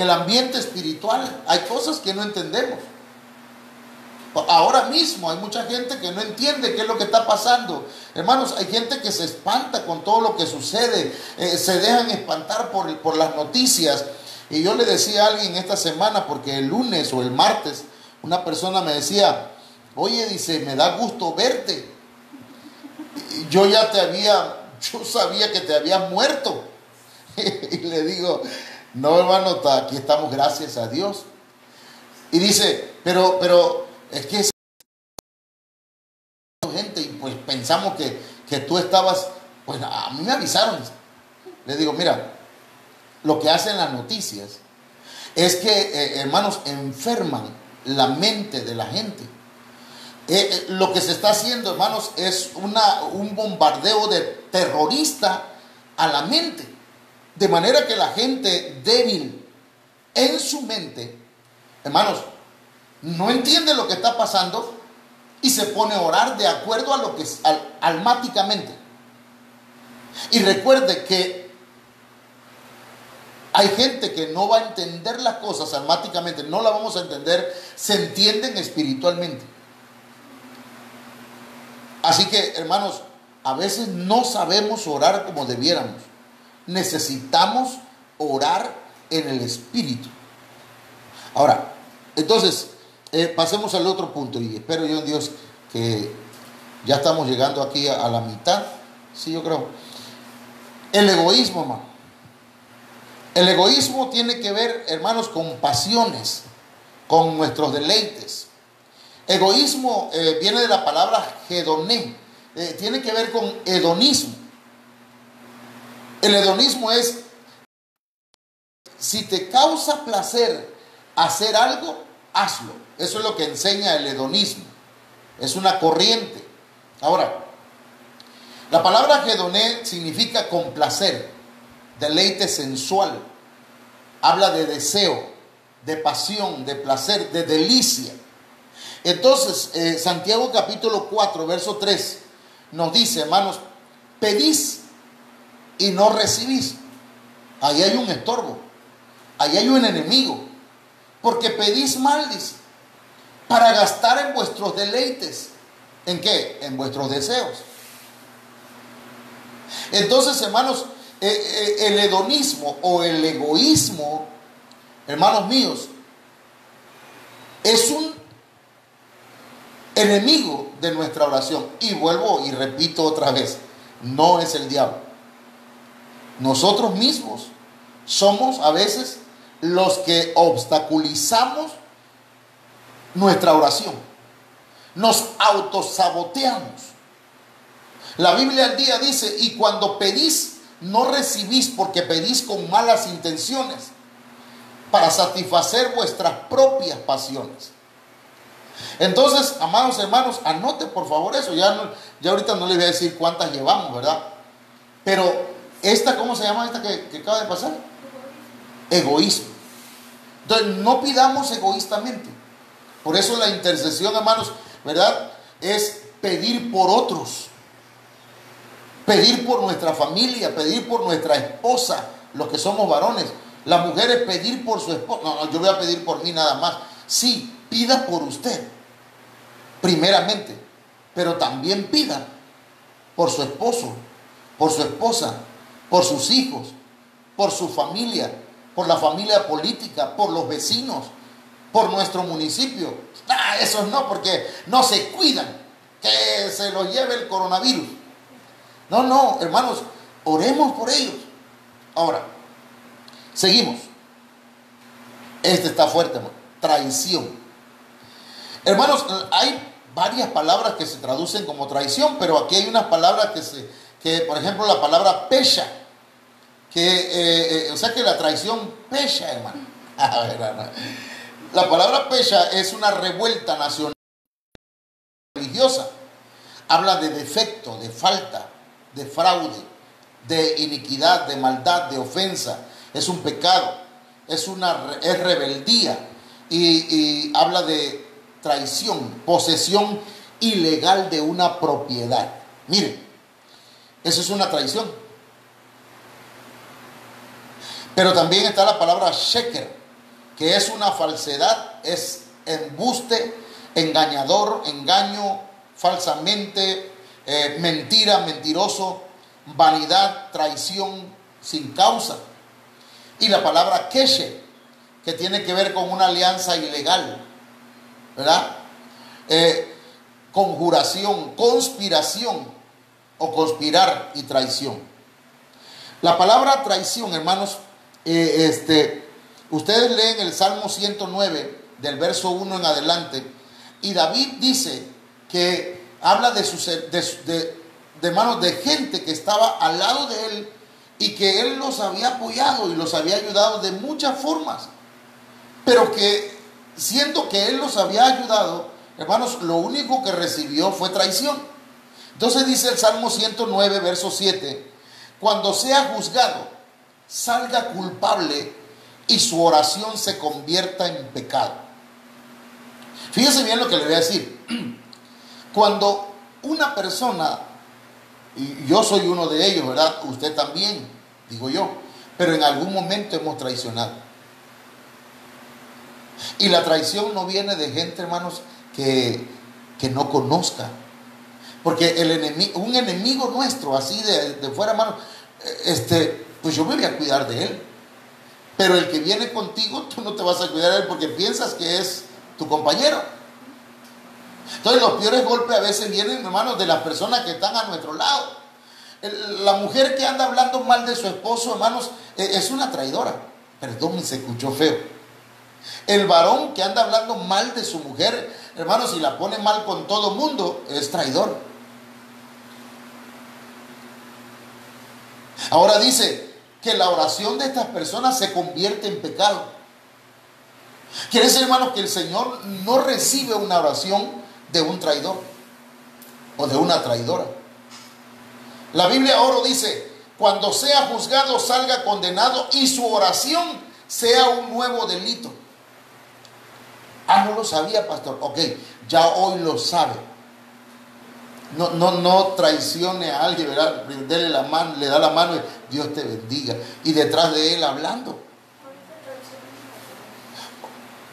el ambiente espiritual. Hay cosas que no entendemos. Ahora mismo hay mucha gente que no entiende qué es lo que está pasando. Hermanos, hay gente que se espanta con todo lo que sucede, se dejan espantar por las noticias. Y yo le decía a alguien esta semana, porque el lunes o el martes una persona me decía: oye, dice, me da gusto verte. Yo sabía que te habías muerto. Y le digo: no, hermano, aquí estamos, gracias a Dios. Y dice, pero es que es gente, y pues pensamos que tú estabas, pues a mí me avisaron. Le digo: mira, lo que hacen las noticias es que, hermanos, enferman la mente de la gente. Lo que se está haciendo, hermanos, es un bombardeo de terrorista a la mente, de manera que la gente débil en su mente, hermanos, no entiende lo que está pasando y se pone a orar de acuerdo a lo que es almáticamente. Y recuerde que hay gente que no va a entender las cosas almáticamente, no las vamos a entender, se entienden espiritualmente. Así que, hermanos, a veces no sabemos orar como debiéramos. Necesitamos orar en el Espíritu. Ahora, entonces, pasemos al otro punto, y espero yo en Dios que ya estamos llegando aquí a la mitad. Sí, yo creo. El egoísmo, hermano. El egoísmo tiene que ver, hermanos, con pasiones, con nuestros deleites. Egoísmo viene de la palabra hedoné, tiene que ver con hedonismo. El hedonismo es, si te causa placer hacer algo, hazlo. Eso es lo que enseña el hedonismo. Es una corriente. Ahora, la palabra hedoné significa complacer, deleite sensual. Habla de deseo, de pasión, de placer, de delicia. Entonces, Santiago capítulo 4, verso 3, nos dice, hermanos, pedís y no recibís. Ahí hay un estorbo, ahí hay un enemigo, porque pedís mal, dice, para gastar en vuestros deleites. ¿En qué? En vuestros deseos. Entonces, hermanos, el hedonismo o el egoísmo, hermanos míos, es un enemigo de nuestra oración. Y vuelvo y repito otra vez, no es el diablo. Nosotros mismos somos a veces los que obstaculizamos nuestra oración. Nos autosaboteamos. La Biblia al día dice, y cuando pedís, no recibís porque pedís con malas intenciones para satisfacer vuestras propias pasiones. Entonces, amados hermanos, anote por favor eso. Ya ahorita no les voy a decir cuántas llevamos, ¿verdad? Pero esta, ¿cómo se llama esta que acaba de pasar? Egoísmo. Entonces, no pidamos egoístamente. Por eso la intercesión, hermanos, ¿verdad? Es pedir por otros. Pedir por nuestra familia, pedir por nuestra esposa, los que somos varones. Las mujeres pedir por su esposa. No, yo voy a pedir por mí nada más. Sí, pida por usted, primeramente, pero también pida por su esposo, por su esposa, por sus hijos, por su familia, por la familia política, por los vecinos, por nuestro municipio. Esos no, porque no se cuidan, que se los lleve el coronavirus. No, hermanos, oremos por ellos. Ahora, seguimos. Este está fuerte, hermano. Traición. Hermanos, hay varias palabras que se traducen como traición, pero aquí hay unas palabras que por ejemplo, la palabra pesha, o sea que la traición pesha, hermano. A ver, la palabra pesha es una revuelta nacional religiosa. Habla de defecto, de falta, de fraude, de iniquidad, de maldad, de ofensa. Es un pecado, es rebeldía y habla de traición, posesión ilegal de una propiedad. Miren, eso es una traición. Pero también está la palabra sheker, que es una falsedad, es embuste, engañador, engaño, falsamente, mentira, mentiroso, vanidad, traición sin causa. Y la palabra keshe, que tiene que ver con una alianza ilegal, ¿verdad? Conjuración, conspiración o conspirar y traición. La palabra traición, hermanos, ustedes leen el Salmo 109 del verso 1 en adelante, y David dice que habla de manos de gente que estaba al lado de él y que él los había apoyado y los había ayudado de muchas formas, pero que siendo que él los había ayudado, hermanos, lo único que recibió fue traición. Entonces dice el Salmo 109 verso 7: cuando sea juzgado, salga culpable y su oración se convierta en pecado. Fíjese bien lo que le voy a decir. Cuando una persona, y yo soy uno de ellos, ¿verdad? Usted también, digo yo, pero en algún momento hemos traicionado. Y la traición no viene de gente, hermanos, que no conozca. Porque un enemigo nuestro, así de fuera, hermanos, pues yo me voy a cuidar de él. Pero el que viene contigo, tú no te vas a cuidar de él porque piensas que es tu compañero. Entonces los peores golpes a veces vienen, hermanos, de las personas que están a nuestro lado. La mujer que anda hablando mal de su esposo, hermanos, es una traidora. Perdón, se escuchó feo. El varón que anda hablando mal de su mujer, hermanos, y la pone mal con todo mundo, es traidor. Ahora dice que la oración de estas personas se convierte en pecado. Quiere decir, hermanos, que el Señor no recibe una oración de un traidor o de una traidora. La Biblia ahora dice: cuando sea juzgado, salga condenado y su oración sea un nuevo delito. Ah, no lo sabía, pastor. Ok, ya hoy lo sabe. No traicione a alguien, ¿verdad? Dele la mano, le da la mano y Dios te bendiga. Y detrás de él hablando.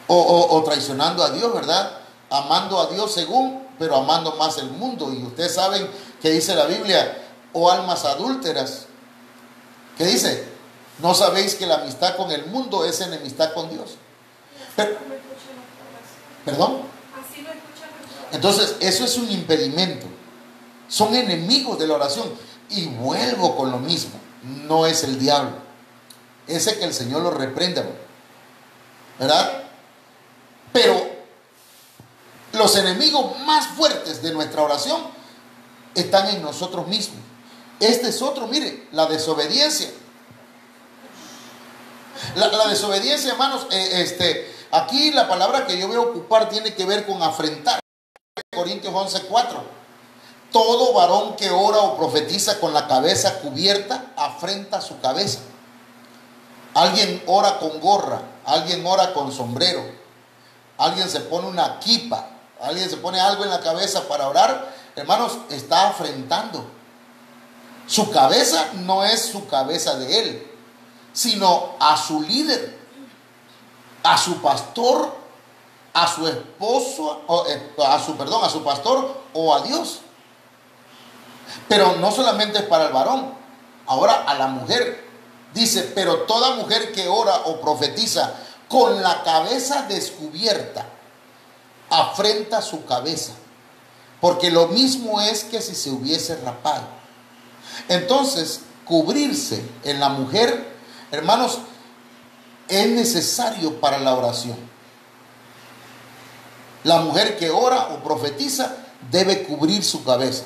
O traicionando a Dios, ¿verdad? Amando a Dios según, pero amando más el mundo. Y ustedes saben que dice la Biblia: oh almas adúlteras. ¿Qué dice? ¿No sabéis que la amistad con el mundo es enemistad con Dios? ¿Perdón? Entonces, eso es un impedimento. Son enemigos de la oración. Y vuelvo con lo mismo. No es el diablo. Ese que el Señor lo reprenda, ¿verdad? Pero los enemigos más fuertes de nuestra oración están en nosotros mismos. Este es otro, mire, la desobediencia. La desobediencia, hermanos, aquí la palabra que yo voy a ocupar tiene que ver con afrentar. Corintios 11:4. Todo varón que ora o profetiza con la cabeza cubierta afrenta su cabeza. Alguien ora con gorra, alguien ora con sombrero, alguien se pone una kipa, alguien se pone algo en la cabeza para orar. Hermanos, está afrentando. Su cabeza no es su cabeza de él, sino a su líder, a su pastor, a su esposo, a su pastor o a Dios. Pero no solamente es para el varón, ahora a la mujer. Dice: pero toda mujer que ora o profetiza con la cabeza descubierta afrenta su cabeza, porque lo mismo es que si se hubiese rapado. Entonces, cubrirse en la mujer, hermanos, es necesario para la oración. La mujer que ora o profetiza debe cubrir su cabeza.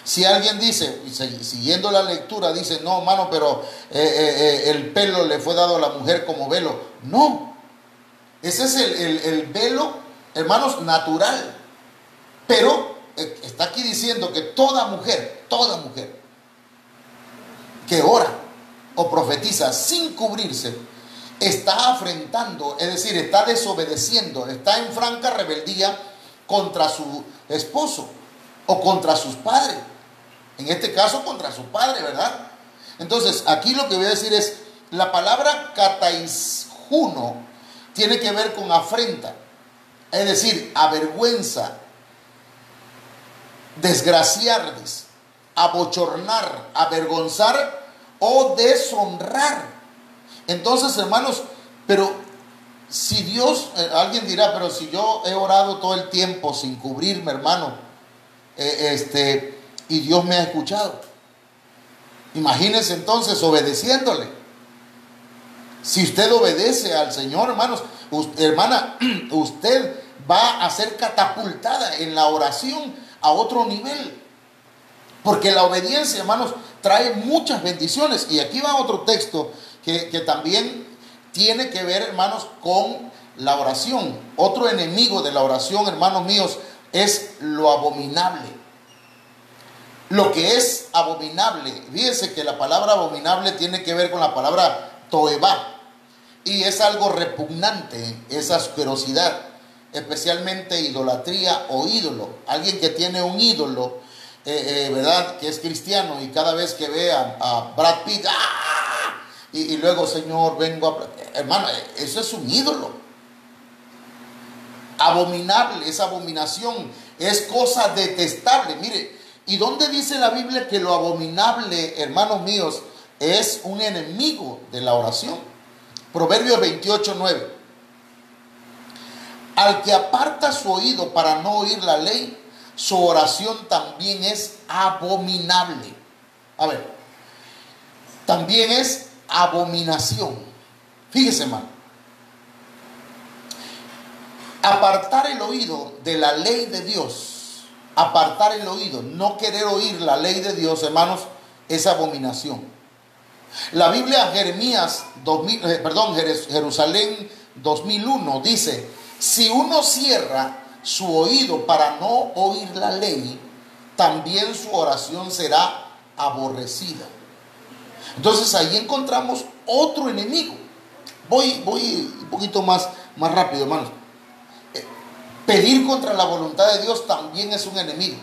Si alguien dice, siguiendo la lectura, dice: no, hermano, pero el pelo le fue dado a la mujer como velo. No, ese es el velo, hermanos, natural. Pero está aquí diciendo que toda mujer que ora o profetiza sin cubrirse está afrentando, es decir, está desobedeciendo, está en franca rebeldía contra su esposo o contra sus padres. En este caso, contra su padre, ¿verdad? Entonces, aquí lo que voy a decir es: la palabra kataisjuno tiene que ver con afrenta, es decir, avergüenza, desgraciarles, abochornar, avergonzar o deshonrar. Entonces, hermanos, pero si Dios, alguien dirá: pero si yo he orado todo el tiempo sin cubrirme, hermano, y Dios me ha escuchado. Imagínese entonces obedeciéndole. Si usted obedece al Señor, hermanos, hermana, usted va a ser catapultada en la oración a otro nivel. Porque la obediencia, hermanos, trae muchas bendiciones. Y aquí va otro texto que también tiene que ver, hermanos, con la oración. Otro enemigo de la oración, hermanos míos, es lo abominable. Lo que es abominable, fíjense que la palabra abominable tiene que ver con la palabra toebá, y es algo repugnante, es asquerosidad, especialmente idolatría o ídolo. Alguien que tiene un ídolo, ¿verdad?, que es cristiano, y cada vez que ve a Brad Pitt, ¡ah!, y luego: Señor, vengo a... Hermano, eso es un ídolo. Abominable, es abominación, es cosa detestable. Mire, ¿y dónde dice la Biblia que lo abominable, hermanos míos, es un enemigo de la oración? Proverbios 28:9. Al que aparta su oído para no oír la ley, su oración también es abominable. A ver, también es abominación. Fíjese, hermano. Apartar el oído de la ley de Dios, apartar el oído, no querer oír la ley de Dios, hermanos, es abominación. La Biblia Jerusalén 2001 dice: si uno cierra su oído para no oír la ley, también su oración será aborrecida. Entonces ahí encontramos otro enemigo. Voy un poquito más rápido, hermanos. Pedir contra la voluntad de Dios también es un enemigo.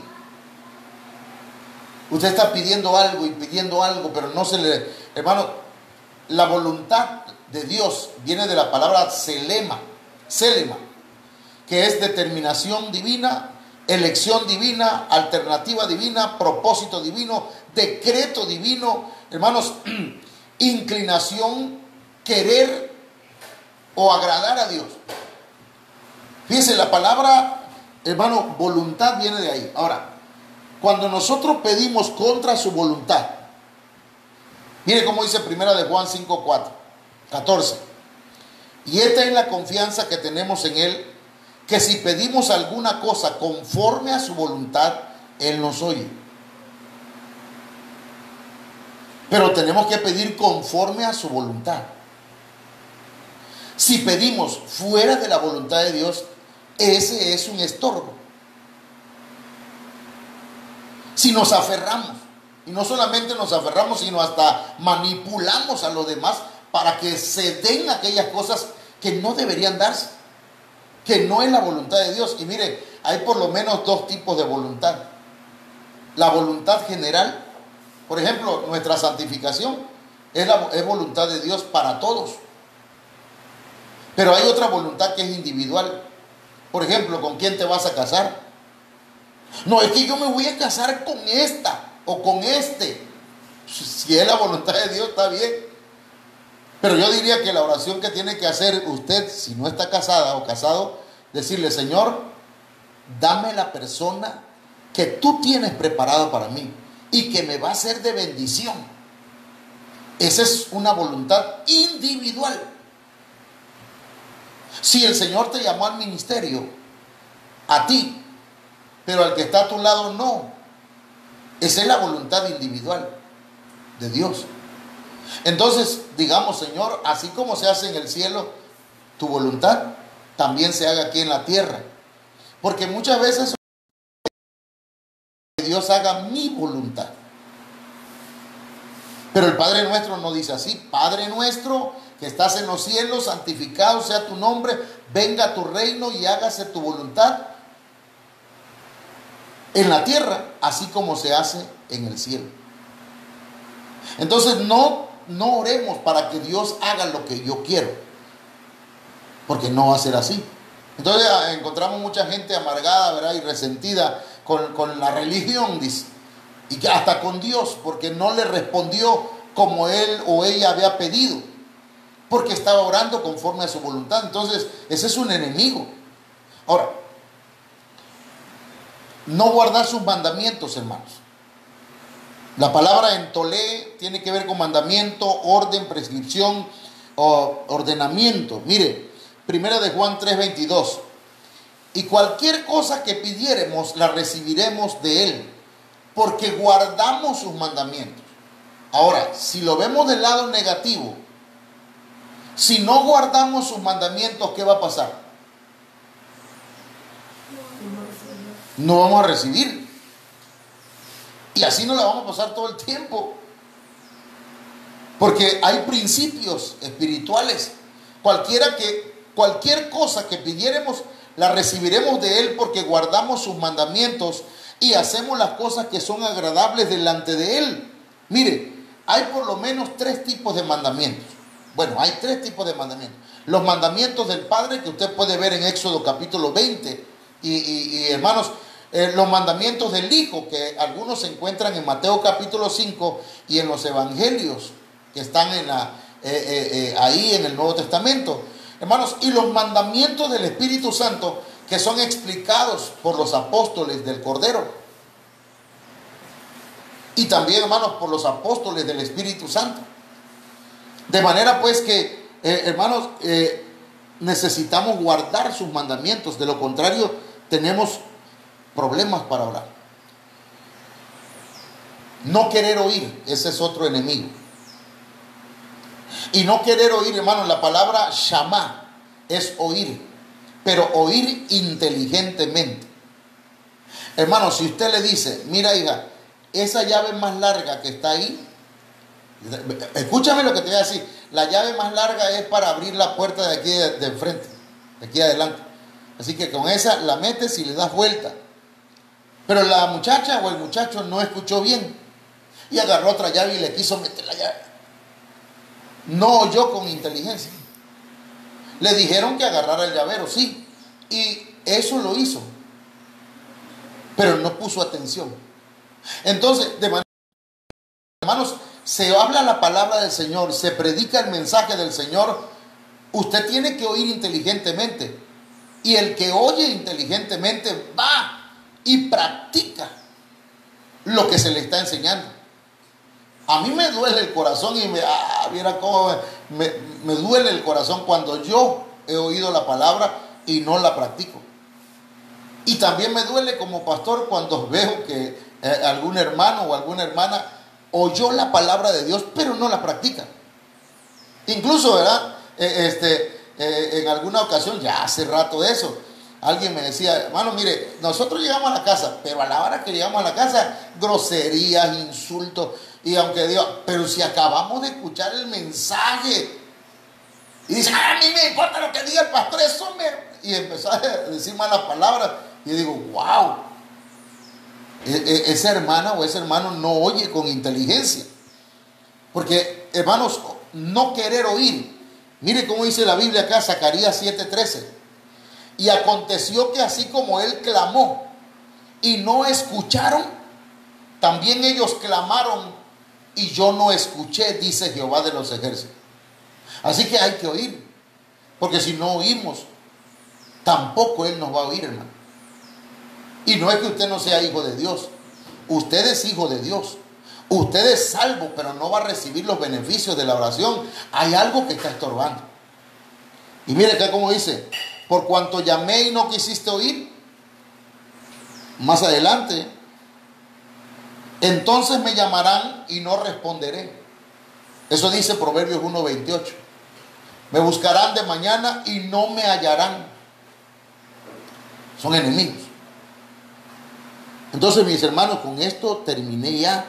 Usted está pidiendo algo y pidiendo algo, pero no se le... Hermano, la voluntad de Dios viene de la palabra selema, que es determinación divina, elección divina, alternativa divina, propósito divino, decreto divino, hermanos, inclinación, querer o agradar a Dios. Fíjense, la palabra, hermano, voluntad viene de ahí. Ahora, cuando nosotros pedimos contra su voluntad, mire cómo dice 1 de Juan 5:14. Y esta es la confianza que tenemos en Él, que si pedimos alguna cosa conforme a su voluntad, Él nos oye. Pero tenemos que pedir conforme a su voluntad. Si pedimos fuera de la voluntad de Dios, ese es un estorbo. Si nos aferramos, y no solamente nos aferramos, sino hasta manipulamos a los demás para que se den aquellas cosas que no deberían darse, que no es la voluntad de Dios. Y mire, hay por lo menos dos tipos de voluntad. La voluntad general, por ejemplo, nuestra santificación es voluntad de Dios para todos. Pero hay otra voluntad que es individual. Por ejemplo, ¿con quién te vas a casar? No, es que yo me voy a casar con esta o con este. Si es la voluntad de Dios, está bien. Pero yo diría que la oración que tiene que hacer usted, si no está casada o casado, decirle: Señor, dame la persona que tú tienes preparada para mí y que me va a ser de bendición. Esa es una voluntad individual. Si el Señor te llamó al ministerio, a ti, pero al que está a tu lado no, esa es la voluntad individual de Dios. Entonces, digamos: Señor, así como se hace en el cielo, tu voluntad también se haga aquí en la tierra. Porque muchas veces que Dios haga mi voluntad. Pero el Padre Nuestro no dice así: Padre nuestro que estás en los cielos, santificado sea tu nombre, venga tu reino y hágase tu voluntad en la tierra, así como se hace en el cielo. Entonces no oremos para que Dios haga lo que yo quiero, porque no va a ser así. Entonces encontramos mucha gente amargada, ¿verdad?, y resentida con la religión, dice, y que hasta con Dios, porque no le respondió como él o ella había pedido, porque estaba orando conforme a su voluntad. Entonces ese es un enemigo. Ahora, no guardar sus mandamientos, hermanos. La palabra entolé tiene que ver con mandamiento, orden, prescripción o ordenamiento. Mire, 1 de Juan 3:22. Y cualquier cosa que pidiéremos la recibiremos de Él, porque guardamos sus mandamientos. Ahora, si lo vemos del lado negativo, si no guardamos sus mandamientos, ¿qué va a pasar? No vamos a recibir. Y así nos la vamos a pasar todo el tiempo. Porque hay principios espirituales. Cualquier cosa que pidiéremos, la recibiremos de Él, porque guardamos sus mandamientos y hacemos las cosas que son agradables delante de Él. Mire, hay por lo menos 3 tipos de mandamientos. Bueno, hay 3 tipos de mandamientos. Los mandamientos del Padre, que usted puede ver en Éxodo capítulo 20. Y hermanos, los mandamientos del Hijo, que algunos se encuentran en Mateo capítulo 5 y en los evangelios que están ahí en el Nuevo Testamento, hermanos, y los mandamientos del Espíritu Santo que son explicados por los apóstoles del Cordero y también, hermanos, por los apóstoles del Espíritu Santo. De manera pues que, hermanos, necesitamos guardar sus mandamientos, de lo contrario tenemos problemas para orar. No querer oír, ese es otro enemigo. Y no querer oír, hermanos, la palabra shamá es oír, pero oír inteligentemente. Hermanos, si usted le dice, mira hija, esa llave más larga que está ahí, escúchame lo que te voy a decir, la llave más larga es para abrir la puerta de aquí de enfrente, de aquí adelante. Así que con esa la metes y le das vuelta. Pero la muchacha o el muchacho no escuchó bien y agarró otra llave y le quiso meter la llave. No oyó con inteligencia. Le dijeron que agarrara el llavero, sí, y eso lo hizo, pero no puso atención. Entonces, de manera, hermanos, se habla la palabra del Señor, se predica el mensaje del Señor. Usted tiene que oír inteligentemente, y el que oye inteligentemente va y practica lo que se le está enseñando. A mí me duele el corazón y mira cómo me duele el corazón cuando yo he oído la palabra y no la practico. Y también me duele como pastor cuando veo que algún hermano o alguna hermana oyó la palabra de Dios pero no la practica. Incluso, ¿verdad? En alguna ocasión, ya hace rato de eso, alguien me decía, hermano, mire, nosotros llegamos a la casa, pero a la hora que llegamos a la casa, groserías, insultos. Y aunque digo, pero si acabamos de escuchar el mensaje, y dice, a mí me importa lo que diga el pastor, eso y empezó a decir malas palabras, y yo digo, wow, esa hermana o ese hermano no oye con inteligencia, porque, hermanos, no querer oír. Mire cómo dice la Biblia acá, Zacarías 7:13, y aconteció que así como él clamó y no escucharon, también ellos clamaron y yo no escuché, dice Jehová de los ejércitos. Así que hay que oír, porque si no oímos, tampoco Él nos va a oír, hermano. Y no es que usted no sea hijo de Dios, usted es hijo de Dios, usted es salvo, pero no va a recibir los beneficios de la oración. Hay algo que está estorbando. Y mire acá como dice, por cuanto llamé y no quisiste oír, más adelante, entonces me llamarán y no responderé. Eso dice Proverbios 1:28. Me buscarán de mañana y no me hallarán. Son enemigos. Entonces, mis hermanos, con esto terminé ya.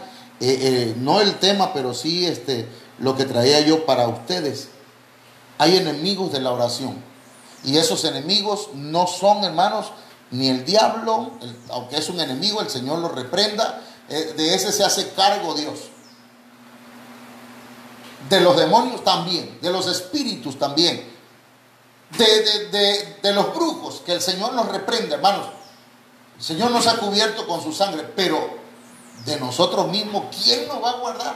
No el tema, pero sí lo que traía yo para ustedes. Hay enemigos de la oración. Y esos enemigos no son, hermanos, ni el diablo, aunque es un enemigo, el Señor lo reprenda. De ese se hace cargo Dios. De los demonios también, de los espíritus también, de los brujos, que el Señor nos reprenda, hermanos. El Señor nos ha cubierto con su sangre, pero de nosotros mismos, ¿quién nos va a guardar?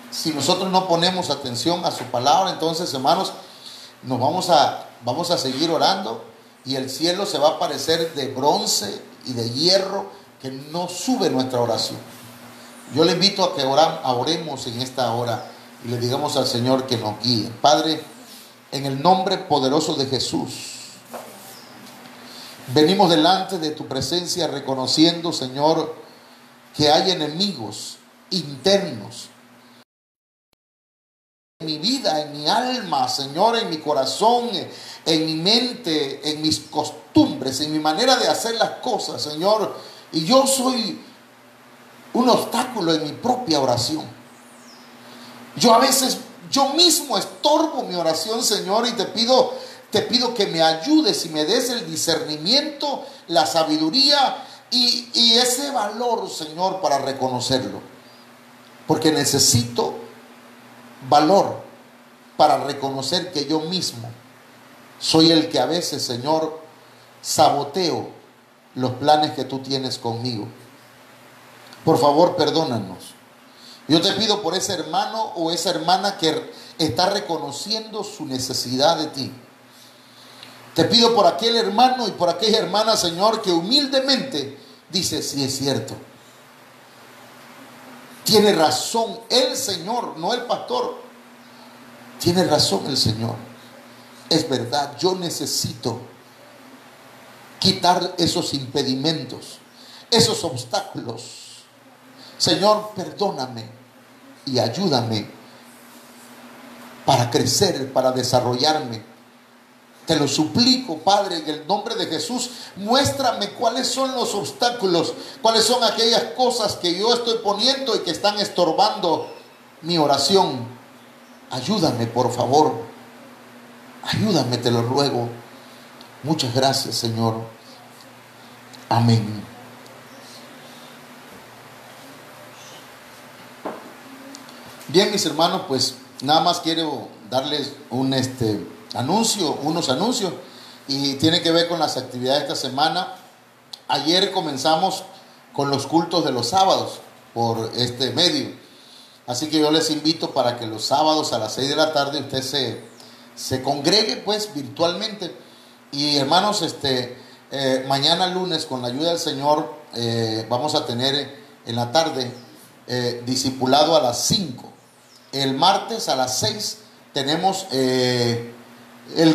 Si nosotros no ponemos atención a su palabra, entonces, hermanos, nos vamos a seguir orando y el cielo se va a parecer de bronce y de hierro, que no sube nuestra oración. Yo le invito a que oremos en esta hora y le digamos al Señor que nos guíe. Padre, en el nombre poderoso de Jesús, venimos delante de tu presencia reconociendo, Señor, que hay enemigos internos en mi vida, en mi alma, Señor, en mi corazón, en mi mente, en mis costumbres, en mi manera de hacer las cosas, Señor. Y yo soy un obstáculo en mi propia oración. Yo a veces, yo mismo estorbo mi oración, Señor, y te pido que me ayudes y me des el discernimiento, la sabiduría y ese valor, Señor, para reconocerlo. Porque necesito valor para reconocer que yo mismo soy el que a veces, Señor, saboteo los planes que tú tienes conmigo. Por favor, perdónanos Yo te pido por ese hermano o esa hermana que está reconociendo su necesidad de ti. Te pido por aquel hermano y por aquella hermana, Señor, que humildemente dice: sí, es cierto. Tiene razón el Señor, no el pastor. Tiene razón el Señor. Es verdad, yo necesito quitar esos impedimentos, esos obstáculos. Señor, perdóname y ayúdame para crecer, para desarrollarme. Te lo suplico, Padre, en el nombre de Jesús. Muéstrame cuáles son los obstáculos, cuáles son aquellas cosas que yo estoy poniendo y que están estorbando mi oración. Ayúdame, por favor. Ayúdame, te lo ruego. Muchas gracias, Señor. Amén. Bien, mis hermanos, pues nada más quiero darles unos anuncios, y tiene que ver con las actividades de esta semana. Ayer comenzamos con los cultos de los sábados por este medio, así que yo les invito para que los sábados a las 6 de la tarde usted se congregue pues virtualmente. Y hermanos, mañana lunes, con la ayuda del Señor, vamos a tener en la tarde discipulado a las 5. El martes a las 6 tenemos el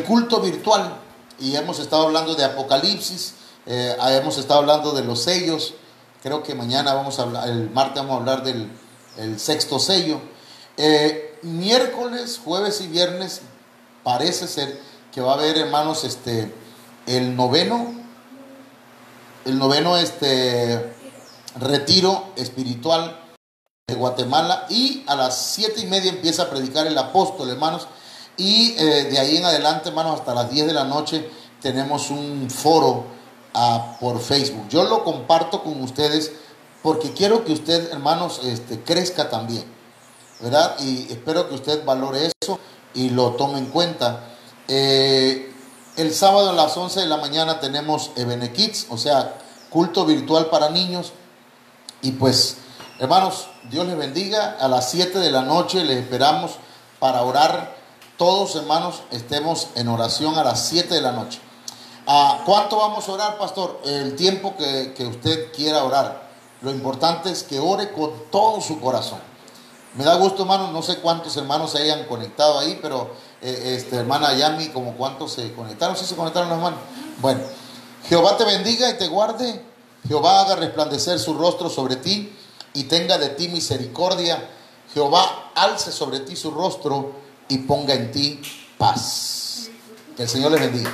culto virtual, y hemos estado hablando de Apocalipsis, hemos estado hablando de los sellos. Creo que mañana el martes vamos a hablar del sexto sello. Miércoles, jueves y viernes parece ser que va a haber, hermanos, el noveno retiro espiritual de Guatemala, y a las 7:30 empieza a predicar el apóstol, hermanos, y de ahí en adelante, hermanos, hasta las 10 de la noche tenemos un foro por Facebook. Yo lo comparto con ustedes porque quiero que usted, hermanos, crezca también, ¿verdad? Y espero que usted valore eso y lo tome en cuenta. El sábado a las 11 de la mañana tenemos Evene Kids, o sea, culto virtual para niños. Y pues, hermanos, Dios les bendiga. A las 7 de la noche les esperamos para orar. Todos, hermanos, estemos en oración a las 7 de la noche. ¿Cuánto vamos a orar, pastor? El tiempo que usted quiera orar. Lo importante es que ore con todo su corazón. Me da gusto, hermanos, no sé cuántos hermanos se hayan conectado ahí, pero hermana Yami, como cuántos se conectaron. ¿Sí se conectaron los hermanos? Bueno, Jehová te bendiga y te guarde. Jehová haga resplandecer su rostro sobre ti y tenga de ti misericordia. Jehová alce sobre ti su rostro y ponga en ti paz. Que el Señor les bendiga.